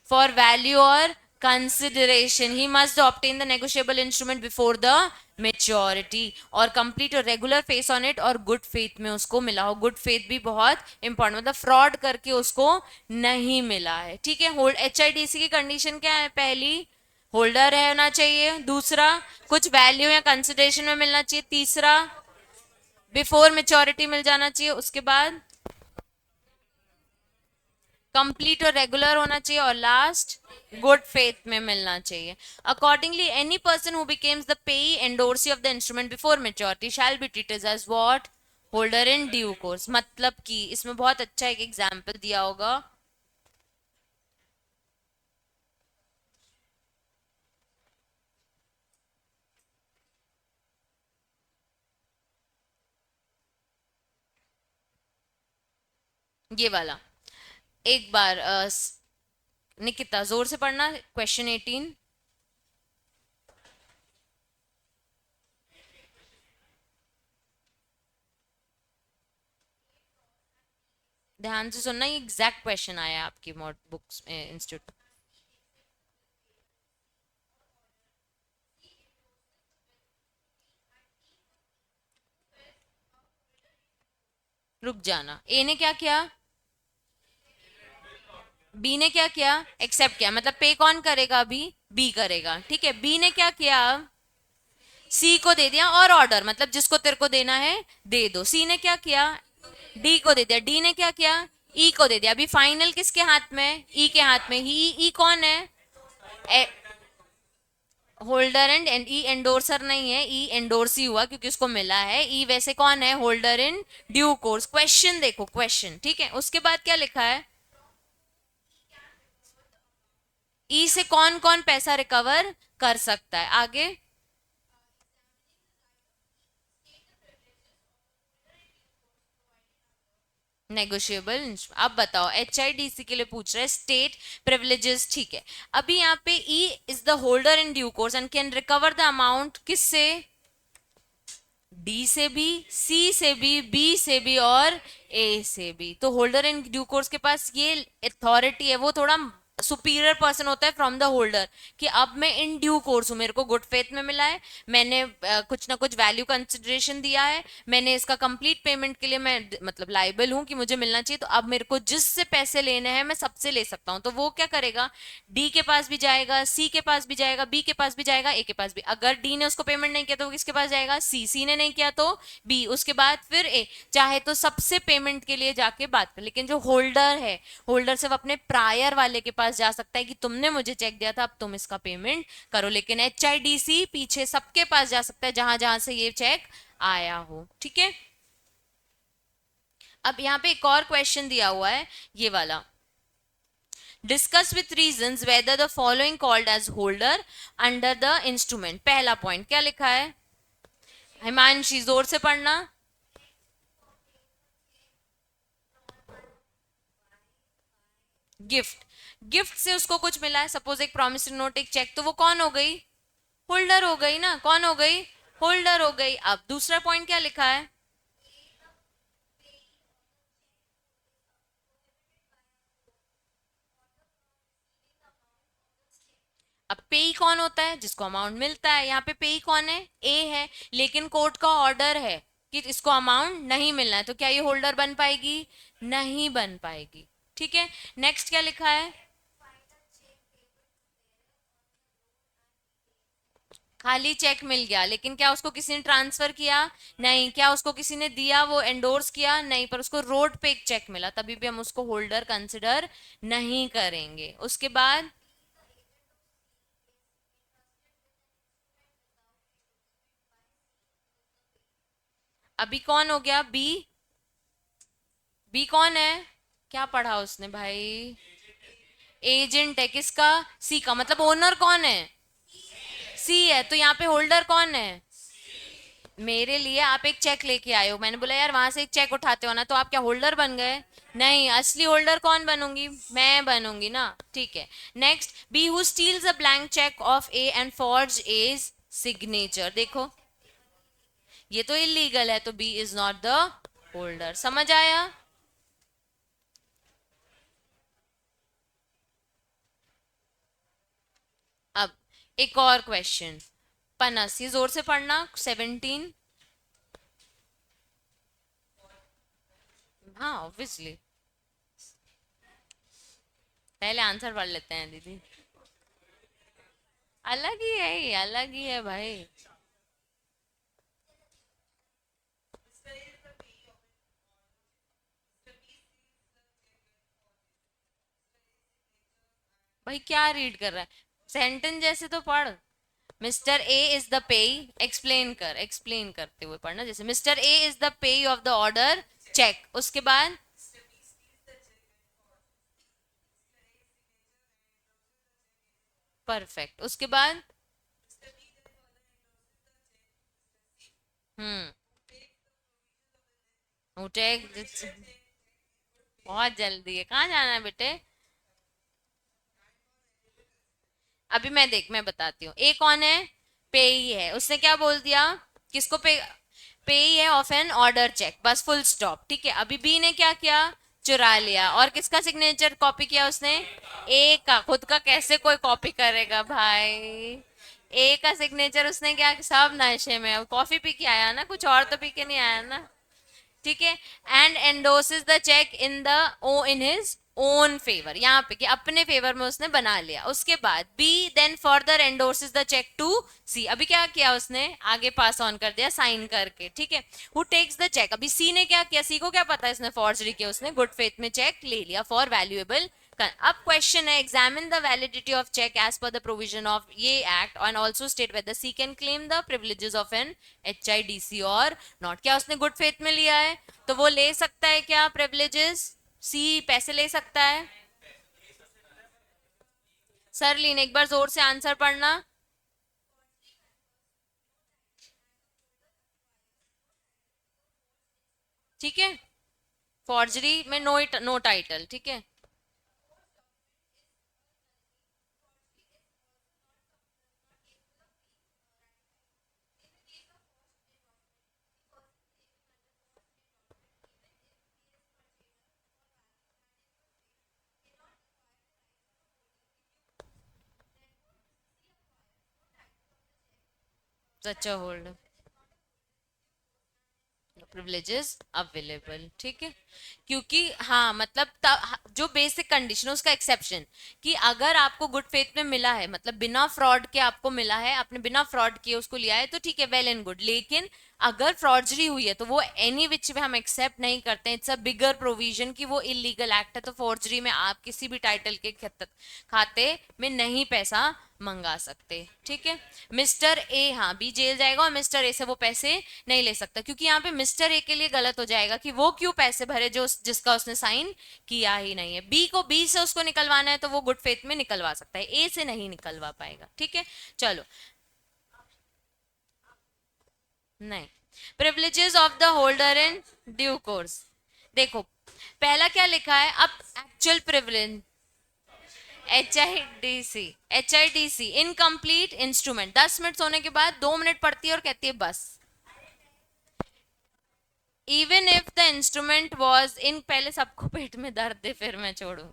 for value or consideration, he must obtain the negotiable instrument before the maturity और complete और regular face on it और good faith में उसको मिला हो। good faith भी बहुत important, मतलब fraud करके उसको नहीं मिला है, ठीक है। होल्ड HIDC की कंडीशन क्या है? पहली, होल्डर रहना चाहिए। दूसरा, कुछ वैल्यू या कंसिडरेशन में मिलना चाहिए। तीसरा, बिफोर मेच्योरिटी मिल जाना चाहिए। उसके बाद कंप्लीट और रेगुलर होना चाहिए, और लास्ट गुड फेथ में मिलना चाहिए. Accordingly any person who becomes the payee endorsee of the instrument before maturity shall be treated as what, holder in due course. मतलब कि इसमें बहुत अच्छा एक एग्जांपल दिया होगा. ये वाला एक बार निकिता जोर से पढ़ना क्वेश्चन 18. ध्यान से सुनना, ये एग्जैक्ट क्वेश्चन आया है आपकी बुक्स इंस्टीट्यूट. रुक जाना. ए ने क्या किया, बी ने क्या किया, एक्सेप्ट किया. मतलब पे कौन करेगा अभी, बी करेगा. ठीक है, बी ने क्या किया, सी को दे दिया और ऑर्डर, मतलब जिसको तेरे को देना है दे दो. सी ने क्या किया, डी को दे दिया. डी ने क्या किया, ई को दे दिया. अभी फाइनल किसके हाथ में, ई के हाथ में. ही ई कौन है, होल्डर एंड ई एंडोर्सर नहीं है, ई एंडोर्सी हुआ क्योंकि उसको मिला है. ई वैसे कौन है, holder in due course. Question देखो क्वेश्चन, ठीक है. उसके बाद क्या लिखा है, ई से कौन कौन पैसा रिकवर कर सकता है. आगे नेगोशिएबल. अब बताओ, एच आई डी सी के लिए पूछ रहा है स्टेट प्रिविलेजेस. ठीक है, अभी यहाँ पे E is the holder in due course and can recover the amount किससे, डी से भी, सी से भी, बी से भी और ए से भी. तो होल्डर इन ड्यू कोर्स के पास ये अथॉरिटी है, वो थोड़ा सुपीरियर पर्सन होता है फ्रॉम द होल्डर, कि अब मैं इन ड्यू कोर्स हूं, मेरे को गुड फेथ में मिला है, मैंने कुछ ना कुछ वैल्यू कंसिडरेशन दिया है, मैंने इसका कंप्लीट पेमेंट के लिए मैं मतलब लाइबल हूं कि मुझे मिलना चाहिए, तो अब मेरे को जिससे पैसे लेने हैं मैं सबसे ले सकता हूं. तो वो क्या करेगा, डी के पास भी जाएगा, सी के पास भी जाएगा, बी के पास भी जाएगा, ए के पास भी. अगर डी ने उसको पेमेंट नहीं किया तो वो किसके पास जाएगा, सी. सी ने नहीं किया तो बी, उसके बाद फिर ए. चाहे तो सबसे पेमेंट के लिए जाके बात कर, लेकिन जो होल्डर है, होल्डर सिर्फ अपने प्रायर वाले के पास जा सकता है कि तुमने मुझे चेक दिया था, अब तुम इसका पेमेंट करो. लेकिन एच आई डी सी पीछे सबके पास जा सकता है जहां जहां से ये चेक आया हो. ठीक है, अब यहाँ पे एक और क्वेश्चन दिया हुआ है, ये वाला. Discuss with reasons whether the following called as holder under the instrument. पहला पॉइंट क्या लिखा है, हिमांशी जोर से पढ़ना. गिफ्ट, गिफ्ट से उसको कुछ मिला है, सपोज एक प्रॉमिसरी नोट, एक चेक, तो वो कौन हो गई, होल्डर हो गई ना. कौन हो गई, होल्डर हो गई. अब दूसरा पॉइंट क्या लिखा है, अब पेई कौन होता है, जिसको अमाउंट मिलता है. यहाँ पे पेई कौन है, ए है, लेकिन कोर्ट का ऑर्डर है कि इसको अमाउंट नहीं मिलना है, तो क्या ये होल्डर बन पाएगी, नहीं बन पाएगी. ठीक है, नेक्स्ट क्या लिखा है, खाली चेक मिल गया, लेकिन क्या उसको किसी ने ट्रांसफर किया, नहीं. क्या उसको किसी ने दिया, वो एंडोर्स किया, नहीं. पर उसको रोड पे एक चेक मिला, तभी भी हम उसको होल्डर कंसिडर नहीं करेंगे. उसके बाद अभी कौन हो गया, बी. बी कौन है, क्या पढ़ा उसने भाई, एजेंट है. किसका, सी का. मतलब ओनर कौन है, सी है. तो यहाँ पे होल्डर कौन है, मेरे लिए आप एक चेक लेके आए हो, मैंने बोला यार वहां से एक चेक उठाते हो ना, तो आप क्या होल्डर बन गए, नहीं. असली होल्डर कौन बनूंगी, मैं बनूंगी ना. ठीक है, next, B who steals a blank cheque of A and forge as signature. देखो ये तो इलीगल है, तो B is not the holder. समझ आया. अब एक और क्वेश्चन, पनस, ये जोर से पढ़ना 17. हाँ ऑब्वियसली, पहले आंसर पढ़ लेते हैं दीदी. अलग ही है, ये अलग ही है भाई. भाई क्या रीड कर रहा है, सेंटेंस जैसे तो पढ़। Mister A is the payee, explain कर, एक्सप्लेन करते हुए पढ़ना, जैसे mister A is the payee of the order cheque, उसके बाद परफेक्ट, उसके बाद हम्म, उठे, बहुत जल्दी है, कहाँ जाना है बेटे? अभी मैं देख, मैं बताती हूँ, ए कौन है, पे ही है, उसने क्या बोल दिया, किसको पे, पे ही है ऑफ एन ऑर्डर चेक, बस फुल स्टॉप, ठीक है। अभी बी ने क्या किया, चुरा लिया, और किसका सिग्नेचर कॉपी किया उसने, ए का, खुद का कैसे कोई कॉपी करेगा भाई, ए का सिग्नेचर उसने क्या, सब नशे में, कॉफी पी के आया ना, कुछ और तो पी के नहीं आया ना, ठीक है। And endorses the cheque in the ओ इन हिज ओन फेवर, यहाँ पे कि अपने फेवर में उसने बना लिया, उसके बाद B then further endorses the cheque to C, अभी क्या किया उसने, आगे पास ऑन कर दिया साइन करके, ठीक है। हु टेक्स द चेक, अभी सी ने क्या किया, सी को क्या पता है इसने फॉर्जरी किया, उसने गुड फेथ में चेक ले लिया फॉर वैल्यूएबल। अब क्वेश्चन है, examine the validity of cheque as per the provision of ये act and also state whether C can claim the privileges of an HIDC और नॉट, क्या उसने गुड फेथ में लिया है तो वो ले सकता है क्या प्रिविलेजेस, सी पैसे ले सकता है। सरलीन एक बार जोर से आंसर पढ़ना। ठीक है, फॉर्जरी में नो नो टाइटल, ठीक है। सच होल्ड प्रिविलेजेस अवेलेबल, ठीक है। क्योंकि हाँ मतलब जो बेसिक कंडीशन है उसका एक्सेप्शन, कि अगर आपको गुड फेथ में मिला है, मतलब बिना फ्रॉड के आपको मिला है, आपने बिना फ्रॉड किए उसको लिया है, तो ठीक है, वेल एंड गुड, लेकिन अगर फ्रॉडजरी हुई है तो वो एनी विच वे हम एक्सेप्ट नहीं करते हैं, इट्स अ बिगर प्रोविजन कि वो इलीगल एक्ट है, तो फॉर्जरी में आप किसी भी टाइटल के खाते में नहीं पैसा मंगा सकते, ठीक है। मिस्टर ए, हाँ बी जेल जाएगा और मिस्टर ए से वो पैसे नहीं ले सकता, क्योंकि यहाँ पे मिस्टर ए के लिए गलत हो जाएगा कि वो क्यों पैसे भरे जो जिसका उसने साइन किया ही नहीं है। बी को, बी से उसको निकलवाना है तो वो गुड फेथ में निकलवा सकता है, ए से नहीं निकलवा पाएगा, ठीक है। चलो, नहीं, privileges of the holder in due course, देखो पहला क्या लिखा है, अब actual privilege, HIDC incomplete instrument, 10 minute सोने के बाद 2 मिनट पढ़ती है और कहती है बस। Even if the instrument was in, पहले सबको पेट में दर्द है फिर मैं छोड़ू,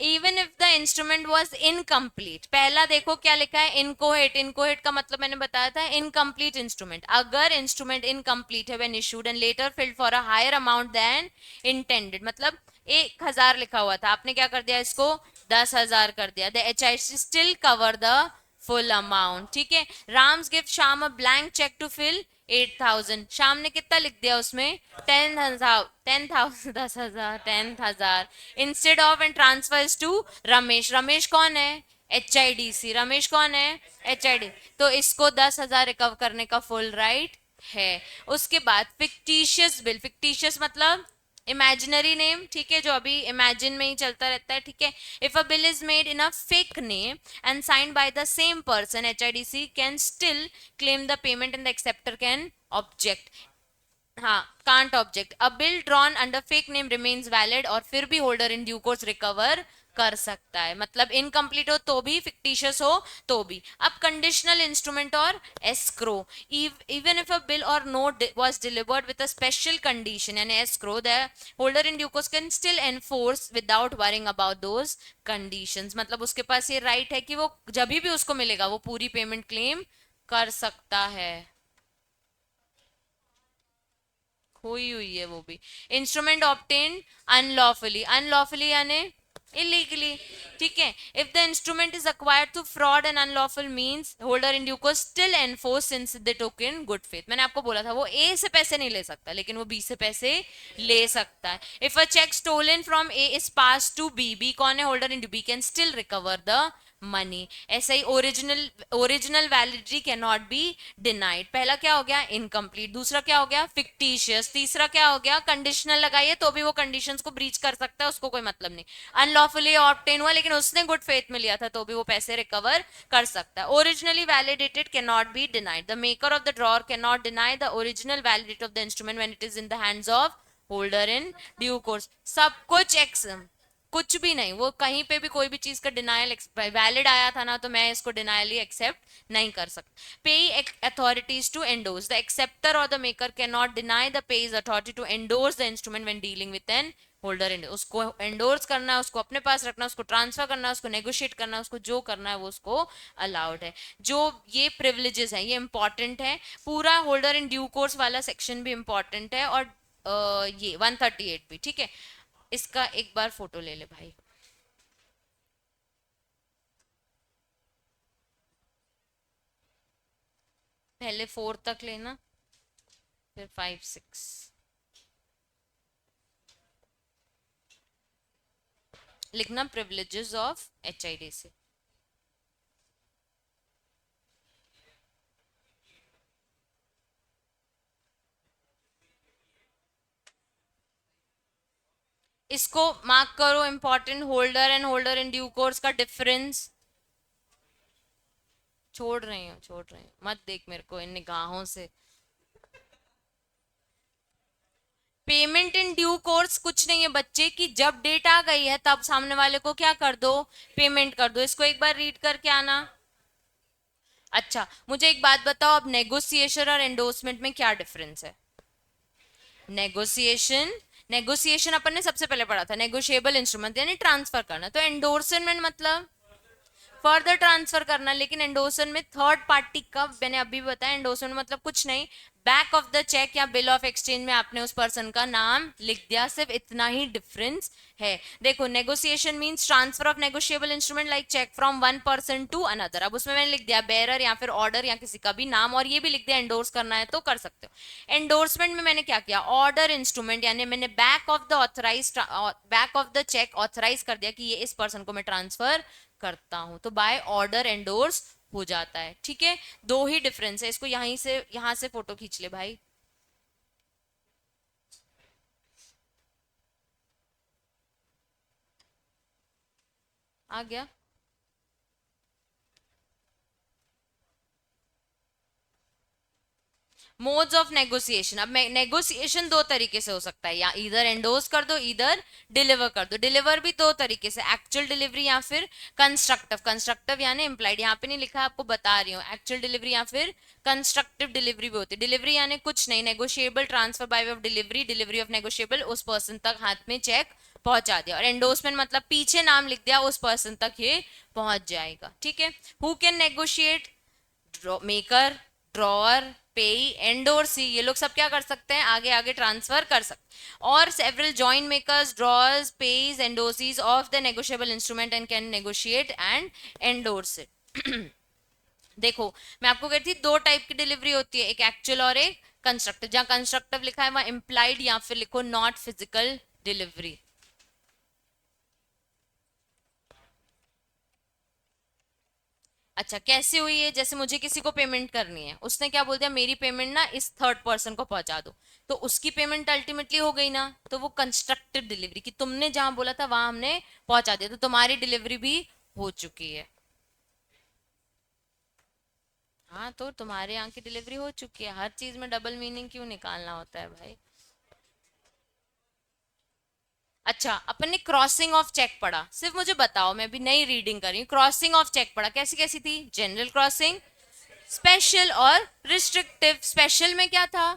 even if the instrument was incomplete, पहला देखो क्या लिखा है, इनकोहेट, इनकोहेट का मतलब मैंने बताया था इनकम्प्लीट इंस्ट्रूमेंट, अगर इंस्ट्रूमेंट इनकम्प्लीट है when issued and later filled for a higher amount than intended, मतलब 1,000 लिखा हुआ था, आपने क्या कर दिया इसको 10,000 कर दिया, the HIDC still cover the full amount, ठीक है। Ram's gift Shyam a blank cheque to fill 8,000, Shyam ने कितना लिख दिया उसमें 10,000, 10,000, 10,000, 10,000 instead of, and transfers to Ramesh, Ramesh कौन है, HIDC, रमेश कौन है, HID, तो इसको 10,000 रिकवर करने का फुल राइट है। उसके बाद फिक्टिशियस बिल, फिक्टिशियस मतलब इमेजिनरी नेम, ठीक है, जो अभी इमेजिन में ही चलता रहता है, ठीक है। If a bill is made in a fake name and signed by the same person, HIDC can still claim the payment and the acceptor can object, हाँ can't object, a bill drawn under fake name remains valid, और फिर भी holder in due course recover कर सकता है, मतलब इनकम्प्लीट हो तो भी, फिक्टिशियस हो तो भी। अब कंडीशनल इंस्ट्रूमेंट और escrow, even if a bill और note was delivered with a special condition and escrow, the holder in due course can still enforce without worrying about those conditions, मतलब उसके पास ये राइट है कि वो जब भी उसको मिलेगा वो पूरी पेमेंट क्लेम कर सकता है, खोई हुई है वो भी। इंस्ट्रूमेंट ऑब्टेन अनलॉफुली, अनलॉफुली यानी illegally. ठीक है. If the instrument is acquired through fraud and unlawful means, holder in due course still enforce since they took in good faith. मैंने आपको बोला था वो A से पैसे नहीं ले सकता लेकिन वो B से पैसे ले सकता है. If a check stolen from A is passed to B, B कौन है? Holder in B can still recover the money. ऐसा ही original validity can not be denied. पहला क्या हो गया? इनकम्प्लीट. दूसरा क्या हो गया? फिक्टिशियस. तीसरा क्या हो गया? कंडीशनल लगाइए तो भी वो कंडीशंस को ब्रीच कर सकता है, उसको कोई मतलब नहीं. अनलॉफुली ऑब्टेन हुआ लेकिन उसने गुड फेथ में लिया था तो भी वो पैसे रिकवर कर सकता है. Originally validated can not be denied. The maker of the drawer can not deny the original validity of the instrument when it is in the hands of holder in due course. सब कुछ कुछ भी नहीं. वो कहीं पे भी कोई भी चीज का डिनायल वैलिड आया था ना तो मैं इसको डिनायल ही एक्सेप्ट नहीं कर सकता. Payee authorities to endorse. The acceptor और the maker can not deny the payee's authority to endorse the instrument when dealing with an holder. उसको एंडोर्स करना है, उसको अपने पास रखना, उसको ट्रांसफर करना, उसको नेगोशिएट करना, उसको जो करना है वो उसको अलाउड है. जो ये प्रिविलेजेस हैं ये इंपॉर्टेंट है. पूरा होल्डर इन ड्यू कोर्स वाला सेक्शन भी इंपॉर्टेंट है और ये 138 भी. ठीक है. इसका एक बार फोटो ले ले भाई. पहले 4 तक लेना फिर 5 6. लिखना प्रिविलेजेस ऑफ HIDC. इसको मार्क करो. Important. Holder and holder in due course का डिफरेंस. छोड़ रही हूँ मत देख मेरे को इन निगाहों से. पेमेंट इन ड्यू कोर्स कुछ नहीं है बच्चे की जब डेट आ गई है तब सामने वाले को क्या कर दो? पेमेंट कर दो. इसको एक बार रीड करके आना. अच्छा मुझे एक बात बताओ, अब नेगोशिएशन और एंडोर्समेंट में क्या डिफरेंस है? नेगोशिएशन नेगोशिएशन अपन ने सबसे पहले पढ़ा था, नेगोशिएबल इंस्ट्रूमेंट यानी ट्रांसफर करना. तो एंडोर्समेंट मतलब फर्दर ट्रांसफर करना. लेकिन एंडोर्समेंट में थर्ड पार्टी का, मैंने अभी भी बताया, एंडोर्समेंट मतलब कुछ नहीं, बैक ऑफ द चेक या बिल ऑफ एक्सचेंज में आपने उस पर्सन का नाम लिख दिया. सिर्फ इतना ही डिफरेंस है. देखो negotiation means transfer of negotiable instrument like cheque from one person to another. अब उसमें मैंने लिख दिया बेरर या फिर ऑर्डर या किसी का भी नाम और ये भी लिख दिया एंडोर्स करना है तो कर सकते हो. एंडोर्समेंट में मैंने क्या किया? ऑर्डर इंस्ट्रूमेंट यानी मैंने back of the cheque authorise कर दिया कि ये इस पर्सन को मैं ट्रांसफर करता हूं तो बाय ऑर्डर एंडोर्स हो जाता है. ठीक है. दो ही डिफरेंस है. इसको यहां से फोटो खींच ले भाई. आ गया. Modes of negotiation. अब नेगोशिएशन दो तरीके से हो सकता है, या इधर एंडोर्स कर दो इधर डिलीवर कर दो. डिलीवर भी दो तरीके से, एक्चुअल डिलीवरी या फिर कंस्ट्रक्टिव. कंस्ट्रक्टिव यानी इम्प्लाइड, यहाँ पे नहीं लिखा आपको बता रही हूँ. एक्चुअल डिलीवरी या फिर कंस्ट्रक्टिव डिलीवरी भी होती है. डिलीवरी यानी कुछ नहीं, negotiable transfer by way of delivery, delivery of negotiable, उस पर्सन तक हाथ में चेक पहुंचा दिया. और एंडोर्समेंट मतलब पीछे नाम लिख दिया, उस पर्सन तक ये पहुंच जाएगा. ठीक है. Who can negotiate? Maker, drawer, पेई, एंडोर्सी, ये लोग सब क्या कर सकते हैं? आगे आगे ट्रांसफर कर सकते. और several joint makers, drawers, payees, endorsees of the negotiable instrument and can negotiate and endorse it. देखो मैं आपको कहती थी दो टाइप की डिलीवरी होती है, एक एक्चुअल और एक कंस्ट्रक्टिव. जहां कंस्ट्रक्टिव लिखा है वहां इंप्लाइड या फिर लिखो नॉट फिजिकल डिलीवरी. अच्छा कैसे हुई है? जैसे मुझे किसी को पेमेंट करनी है, उसने क्या बोल दिया, मेरी पेमेंट ना इस थर्ड पर्सन को पहुंचा दो, तो उसकी पेमेंट अल्टीमेटली हो गई ना. तो वो कंस्ट्रक्टेड डिलीवरी कि तुमने जहां बोला था वहां हमने पहुंचा दिया, तो तुम्हारी डिलीवरी भी हो चुकी है. हाँ तो तुम्हारे यहाँ की डिलीवरी हो चुकी है. हर चीज में डबल मीनिंग क्यों निकालना होता है भाई? अच्छा अपन ने क्रॉसिंग ऑफ चेक पढ़ा. सिर्फ मुझे बताओ, मैं भी नई रीडिंग कर रही हूँ. क्रॉसिंग ऑफ चेक पढ़ा, कैसी कैसी थी? जनरल क्रॉसिंग, स्पेशल और रिस्ट्रिक्टिव. स्पेशल में क्या था?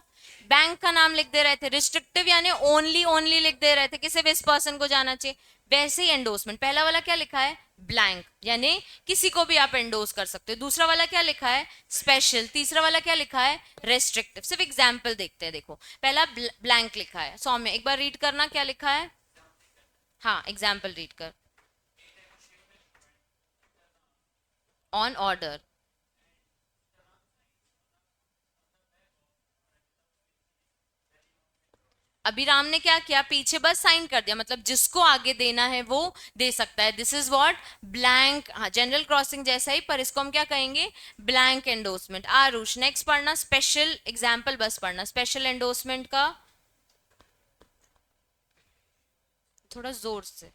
बैंक का नाम लिख दे रहे थे. रिस्ट्रिक्टिव यानी ओनली ओनली लिख दे रहे थे कि सिर्फ इस पर्सन को जाना चाहिए. वैसे ही एंडोर्समेंट, पहला वाला क्या लिखा है? ब्लैंक यानी किसी को भी आप एंडोर्स कर सकते हो. दूसरा वाला क्या लिखा है? स्पेशल. तीसरा वाला क्या लिखा है? रेस्ट्रिक्टिव. सिर्फ एग्जाम्पल देखते हैं. देखो पहला ब्लैंक लिखा है. सौम्य एक बार रीड करना क्या लिखा है. हाँ एग्जाम्पल रीड कर. On order. अभी राम ने क्या किया, पीछे बस साइन कर दिया, मतलब जिसको आगे देना है वो दे सकता है। दिस इज व्हाट ब्लैंक, हाँ जनरल क्रॉसिंग जैसा ही, पर इसको हम क्या कहेंगे, ब्लैंक एंडोर्समेंट। आरुष नेक्स्ट पढ़ना, स्पेशल एग्जाम्पल बस पढ़ना स्पेशल एंडोर्समेंट का, थोड़ा जोर से।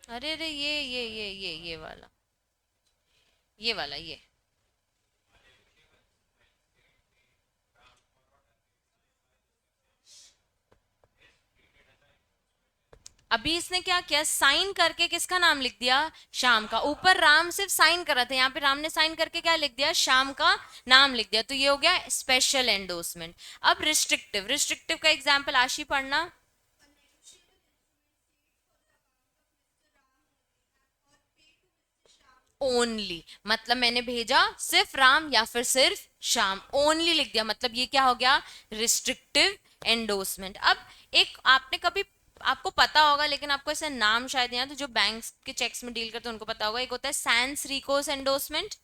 अरे अरे ये वाला, ये वाला ये। अभी इसने क्या किया, साइन करके किसका नाम लिख दिया, श्याम का। ऊपर राम सिर्फ साइन कर रहा था, यहाँ पे राम ने साइन करके क्या लिख दिया, श्याम का नाम लिख दिया, तो ये हो गया स्पेशल एंडोर्समेंट। अब रिस्ट्रिक्टिव, रिस्ट्रिक्टिव का एग्जाम्पल आशी पढ़ना। ओनली, मतलब मैंने भेजा सिर्फ राम या फिर सिर्फ श्याम, ओनली लिख दिया, मतलब ये क्या हो गया, रिस्ट्रिक्टिव एंडोर्समेंट। अब एक आपने कभी, आपको पता होगा लेकिन आपको ऐसे नाम शायद नहीं, तो जो बैंक्स के चेक्स में डील करते हैं उनको पता होगा, एक होता है सैंस रिकोस एंडोर्समेंट।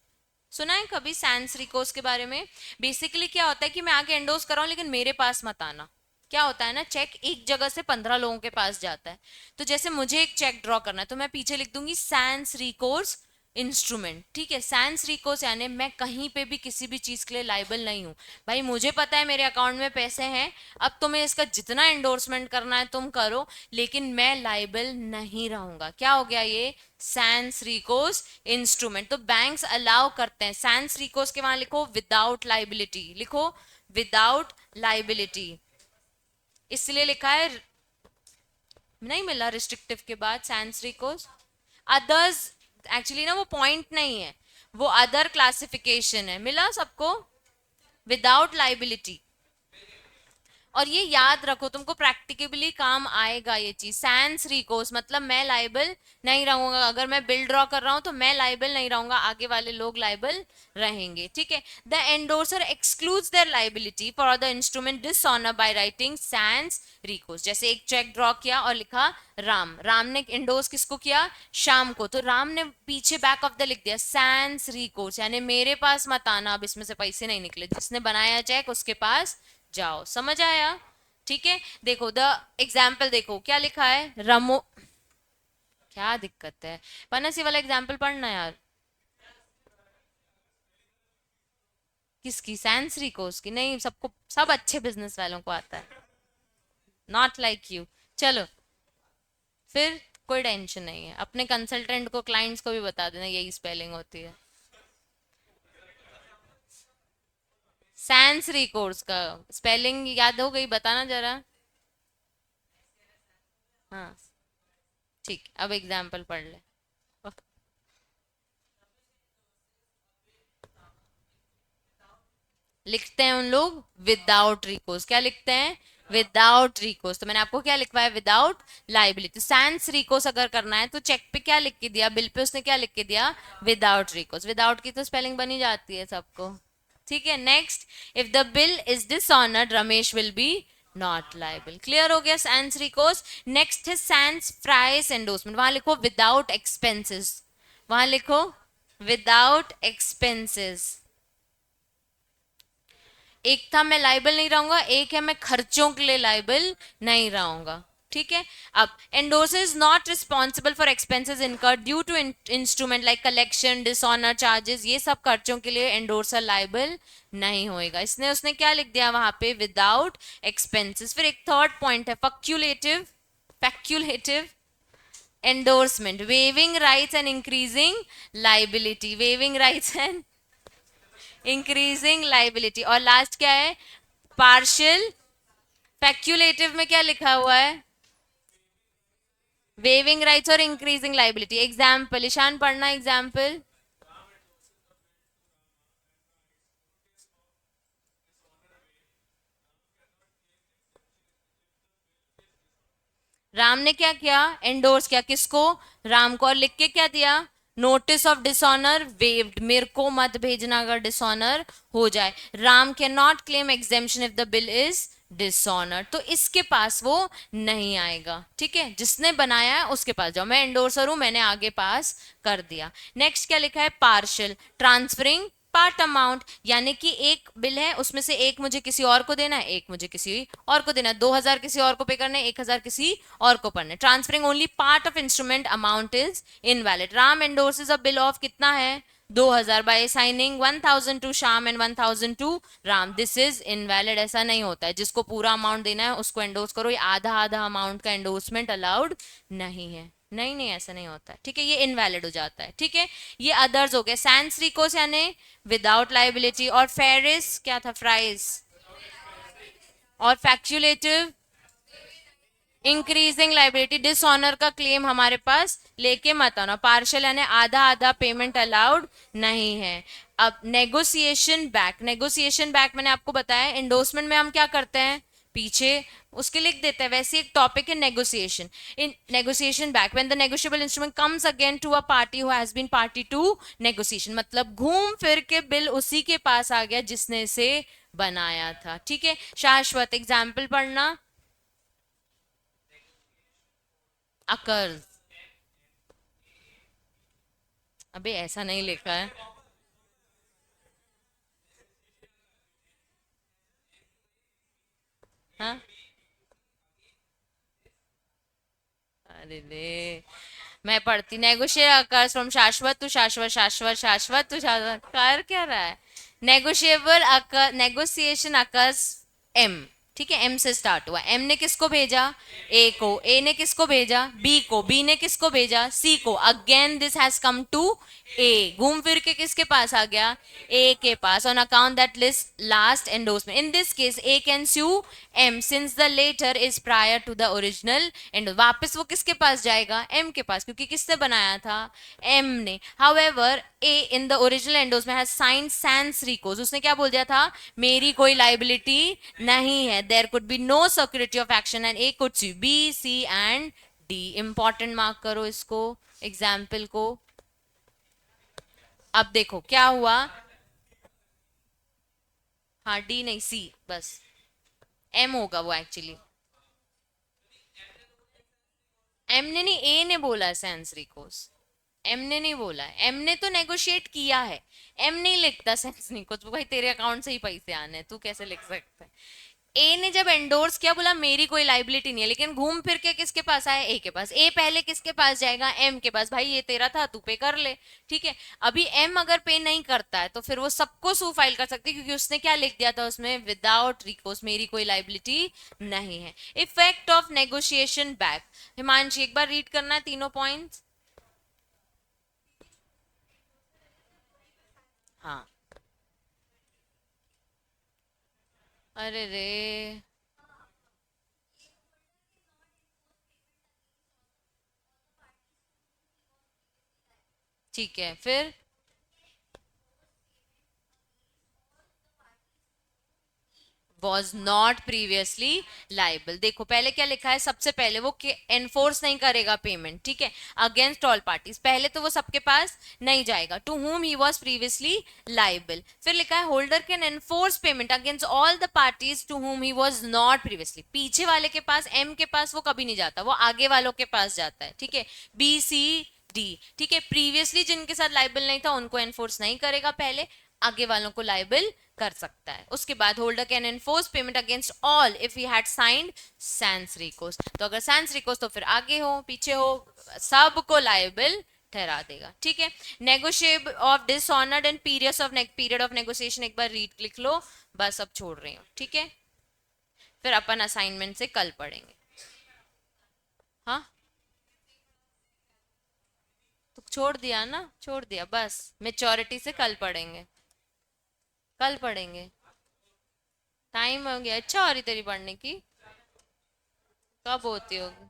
सुना है कभी सैंस रिकोस के बारे में? बेसिकली क्या होता है कि मैं आके एंडोर्स कर रहा हूँ लेकिन मेरे पास मत आना। क्या होता है ना, चेक एक जगह से 15 लोगों के पास जाता है, तो जैसे मुझे एक चेक ड्रॉ करना है तो मैं पीछे लिख दूंगी सैंस रिकोर्स इंस्ट्रूमेंट, ठीक है। सैंस रिकोर्स यानी मैं कहीं पे भी किसी भी चीज के लिए लाइबल नहीं हूं। भाई मुझे पता है मेरे अकाउंट में पैसे हैं, अब तुम्हें इसका जितना एंडोर्समेंट करना है तुम करो, लेकिन मैं लाइबल नहीं रहूंगा। क्या हो गया ये, सैंस रिकोर्स इंस्ट्रूमेंट। तो बैंक्स अलाउ करते हैं, सैंस रिकोर्स के वहां लिखो विदाउट लाइबिलिटी, लिखो विदाउट लाइबिलिटी, इसलिए लिखा है, नहीं मिला रिस्ट्रिक्टिव के बाद सैंस रिकोर्स। अदर्स, एक्चुअली ना वो पॉइंट नहीं है, वो अदर क्लासिफिकेशन है, मिला सबको, विदाउट लाइबिलिटी। और ये याद रखो, तुमको प्रैक्टिकली काम आएगा ये चीज, सैंस रिकोर्स मतलब मैं लाइबल नहीं रहूंगा, अगर मैं बिल ड्रॉ कर रहा हूं तो मैं लाइबल नहीं रहूंगा, आगे वाले लोग लाइबल रहेंगे, ठीक है। The endorser excludes their liability for the instrument dishonour by writing sans recourse. जैसे एक चेक ड्रॉ किया और लिखा राम, राम ने एंडोर्स किसको किया, शाम को, तो राम ने पीछे बैक ऑफ द लिख दिया सैंस रिकोर्स, यानी मेरे पास मत आना, अब इसमें से पैसे नहीं निकले, जिसने बनाया चेक उसके पास जाओ। समझ आया, ठीक है। देखो द एग्जाम्पल, देखो क्या लिखा है, रमो, क्या दिक्कत है, पनसी वाला एग्जाम्पल पढ़ना यार। किसकी, सैंस रिकोर्स की? नहीं, सबको, सब अच्छे बिजनेस वालों को आता है, नॉट लाइक यू। चलो फिर, कोई टेंशन नहीं है, अपने कंसल्टेंट को, क्लाइंट्स को भी बता देना यही स्पेलिंग होती है, सैंस रिकोर्स का स्पेलिंग याद हो गई, बताना जरा। हाँ ठीक, अब एग्जाम्पल पढ़ ले। लिखते हैं उन लोग विदाउट रिकोर्स, क्या लिखते हैं, विदाउट रिकोर्स। तो मैंने आपको क्या लिखवाया, विदाउट लाइबिलिटी। सैंस रिकोर्स अगर करना है तो चेक पे क्या लिख के दिया, बिल पे उसने क्या लिख के दिया, विदाउट रिकोर्स। विदाउट की तो स्पेलिंग बनी जाती है सबको, ठीक है। Next, if the bill is dishonoured Ramesh will be not liable. Clear हो गया सैंस रिकोर्स। नेक्स्ट है सैंस फ्राइस एंडोर्समेंट, वहां लिखो विदाउट एक्सपेंसेस, वहां लिखो विदाउट एक्सपेंसेस। एक था मैं लाइबल नहीं रहूंगा, एक है मैं खर्चों के लिए लाइबल नहीं रहूंगा, ठीक है। अब endorser is not responsible for expenses incurred due to instrument like collection dishonour charges, ये सब खर्चों के लिए एंडोर्सर लाइबल नहीं होएगा। इसने उसने क्या लिख दिया वहां पे, विदाउट एक्सपेंसेस। फिर एक थर्ड पॉइंट है facultative, facultative endorsement, waiving rights and increasing liability, waiving rights and increasing liability. और लास्ट क्या है, पार्शियल, फैक्यूलेटिव में क्या लिखा हुआ है, वेविंग राइट्स और इंक्रीजिंग लाइबिलिटी। एग्जाम्पल ईशान पढ़ना, एग्जाम्पल। राम ने क्या किया, एंडोर्स किया, किसको, राम को, और लिख के क्या दिया, नोटिस ऑफ डिसऑनर वेव्ड, मेरे को मत भेजना अगर डिसऑनर हो जाए। Ram can not claim exemption if the bill is dishonour, तो इसके पास वो नहीं आएगा। ठीक है, जिसने बनाया है उसके पास जाओ। मैं एंडोर्सर हूं, मैंने आगे पास कर दिया। नेक्स्ट क्या लिखा है, पार्शियल ट्रांसफरिंग पार्ट अमाउंट, यानी कि एक बिल है, उसमें से एक मुझे किसी और को देना है, एक मुझे किसी और को देना है। 2,000 किसी और को पे करने, 1,000 किसी और को पढ़ने। Transferring only part of instrument, amount is invalid. Ram endorses a bill of कितना है, 2,000 by signing 1,000 to Shyam and 1,000 to Ram. This is invalid. ऐसा नहीं होता है, जिसको पूरा अमाउंट देना है उसको एंडोर्स करो, ये आधा आधा अमाउंट का एंडोर्समेंट अलाउड नहीं है। नहीं नहीं, ऐसा नहीं होता है। ठीक है, ये इनवैलिड हो जाता है। ठीक है, ये अदर्स हो गए। सैंस रिकोस यानी विदाउट लाइबिलिटी, और फेरिस क्या था, फ्राइज, और फैक्चुलेटिव इंक्रीजिंग लाइबिलिटी। डिसऑनर का क्लेम हमारे पास लेके मत आना। पार्शियल यानी आधा आधा पेमेंट अलाउड नहीं है। अब नेगोशिएशन बैक, नेगोशिएशन बैक मैंने आपको बताया, इंडोर्समेंट में हम क्या करते हैं, पीछे उसके लिख देते हैं। वैसे एक टॉपिक है negotiation. In negotiation back, when the negotiable instrument comes again to a party who has been party to negotiation, मतलब घूम फिर के बिल उसी के पास आ गया जिसने इसे बनाया था। ठीक है, शाश्वत एग्जाम्पल पढ़ना, अकर्स। अबे ऐसा नहीं लिखा है। हाँ, अरे रे, मैं पढ़ती, नेगोशिएट अकर्स फ्रॉम शाश्वत टू शाश्वत, शाश्वत शाश्वत टू शाश्वत, कर क्या रहा है। नेगोशिएबल अकर, नेगोशिएशन अकर्स एम। ठीक है, एम से स्टार्ट हुआ। एम ने किसको भेजा, ए को। ए ने किसको भेजा, बी को। बी ने किसको भेजा, सी को। Again this has come to A, घूम फिर के किसके पास आ गया, ए के पास। On account that list last endorsement, in this case A can sue M since the latter is prior to the original end, वापस वो किसके पास जाएगा, एम के पास, क्योंकि किसने बनाया था, एम ने। However A in the original endorsement has signed sans recourse, उसने क्या बोल दिया था, मेरी कोई लाइबिलिटी नहीं है, there could be no security of action and A could see B C and D. Important mark करो इसको, एग्जाम्पल को। अब देखो क्या हुआ, हाँ डी नहीं सी बस, एम होगा वो एक्चुअली। एम ने नहीं, ए ने बोला है सेंस रिकोस, एम ने नहीं बोला है। एम ने तो नेगोशिएट किया है, एम नहीं लिखता सेंस रिकोस, भाई तेरे अकाउंट से ही पैसे आने हैं, तू कैसे लिख सकता है। ए ने जब एंडोर्स किया, बोला मेरी कोई लाइबिलिटी नहीं है, लेकिन घूम फिर के किसके पास आया, ए के पास। ए पहले किसके पास जाएगा, एम के पास, भाई ये तेरा था तू पे कर ले। ठीक है, अभी एम अगर पे नहीं करता है तो फिर वो सबको सू फाइल कर सकती है, क्योंकि उसने क्या लिख दिया था उसमें, विदाउट रिकोर्स, मेरी कोई लाइबिलिटी नहीं है। Effect of negotiation back, Himanshi एक बार रीड करना है तीनों पॉइंट्स। हाँ, अरे रे, ठीक है फिर, वॉज नॉट प्रीवियसली लाइबल। देखो पहले क्या लिखा है, सबसे पहले वो एनफोर्स नहीं करेगा पेमेंट, ठीक है, अगेंस्ट ऑल पार्टीज। पहले तो वो सबके पास नहीं जाएगा, to whom he was previously liable. फिर लिखा है holder can enforce payment against all the parties to whom he was not previously. पीछे वाले के पास, एम के पास वो कभी नहीं जाता, वो आगे वालों के पास जाता है। ठीक है, बी सी डी, ठीक है, प्रीवियसली जिनके साथ लाइबल नहीं था उनको एनफोर्स नहीं करेगा पहले, आगे वालों को लाइबल कर सकता है। उसके बाद holder can enforce payment against all if he had signed sans recourse, तो अगर सैंस रिकोस तो फिर आगे हो पीछे हो सबको लाइबल ठहरा देगा। ठीक है, negotiate of dishonoured and period of negotiation एक बार रीड लिख लो, बस अब छोड़ रही हूँ। ठीक है, फिर अपन असाइनमेंट से कल पढ़ेंगे। हाँ, तो छोड़ दिया ना, छोड़ दिया बस, मेच्योरिटी से कल पढ़ेंगे, कल पढ़ेंगे। टाइम हो गया, अच्छा हो रही तेरी पढ़ने की, कब होती होगी।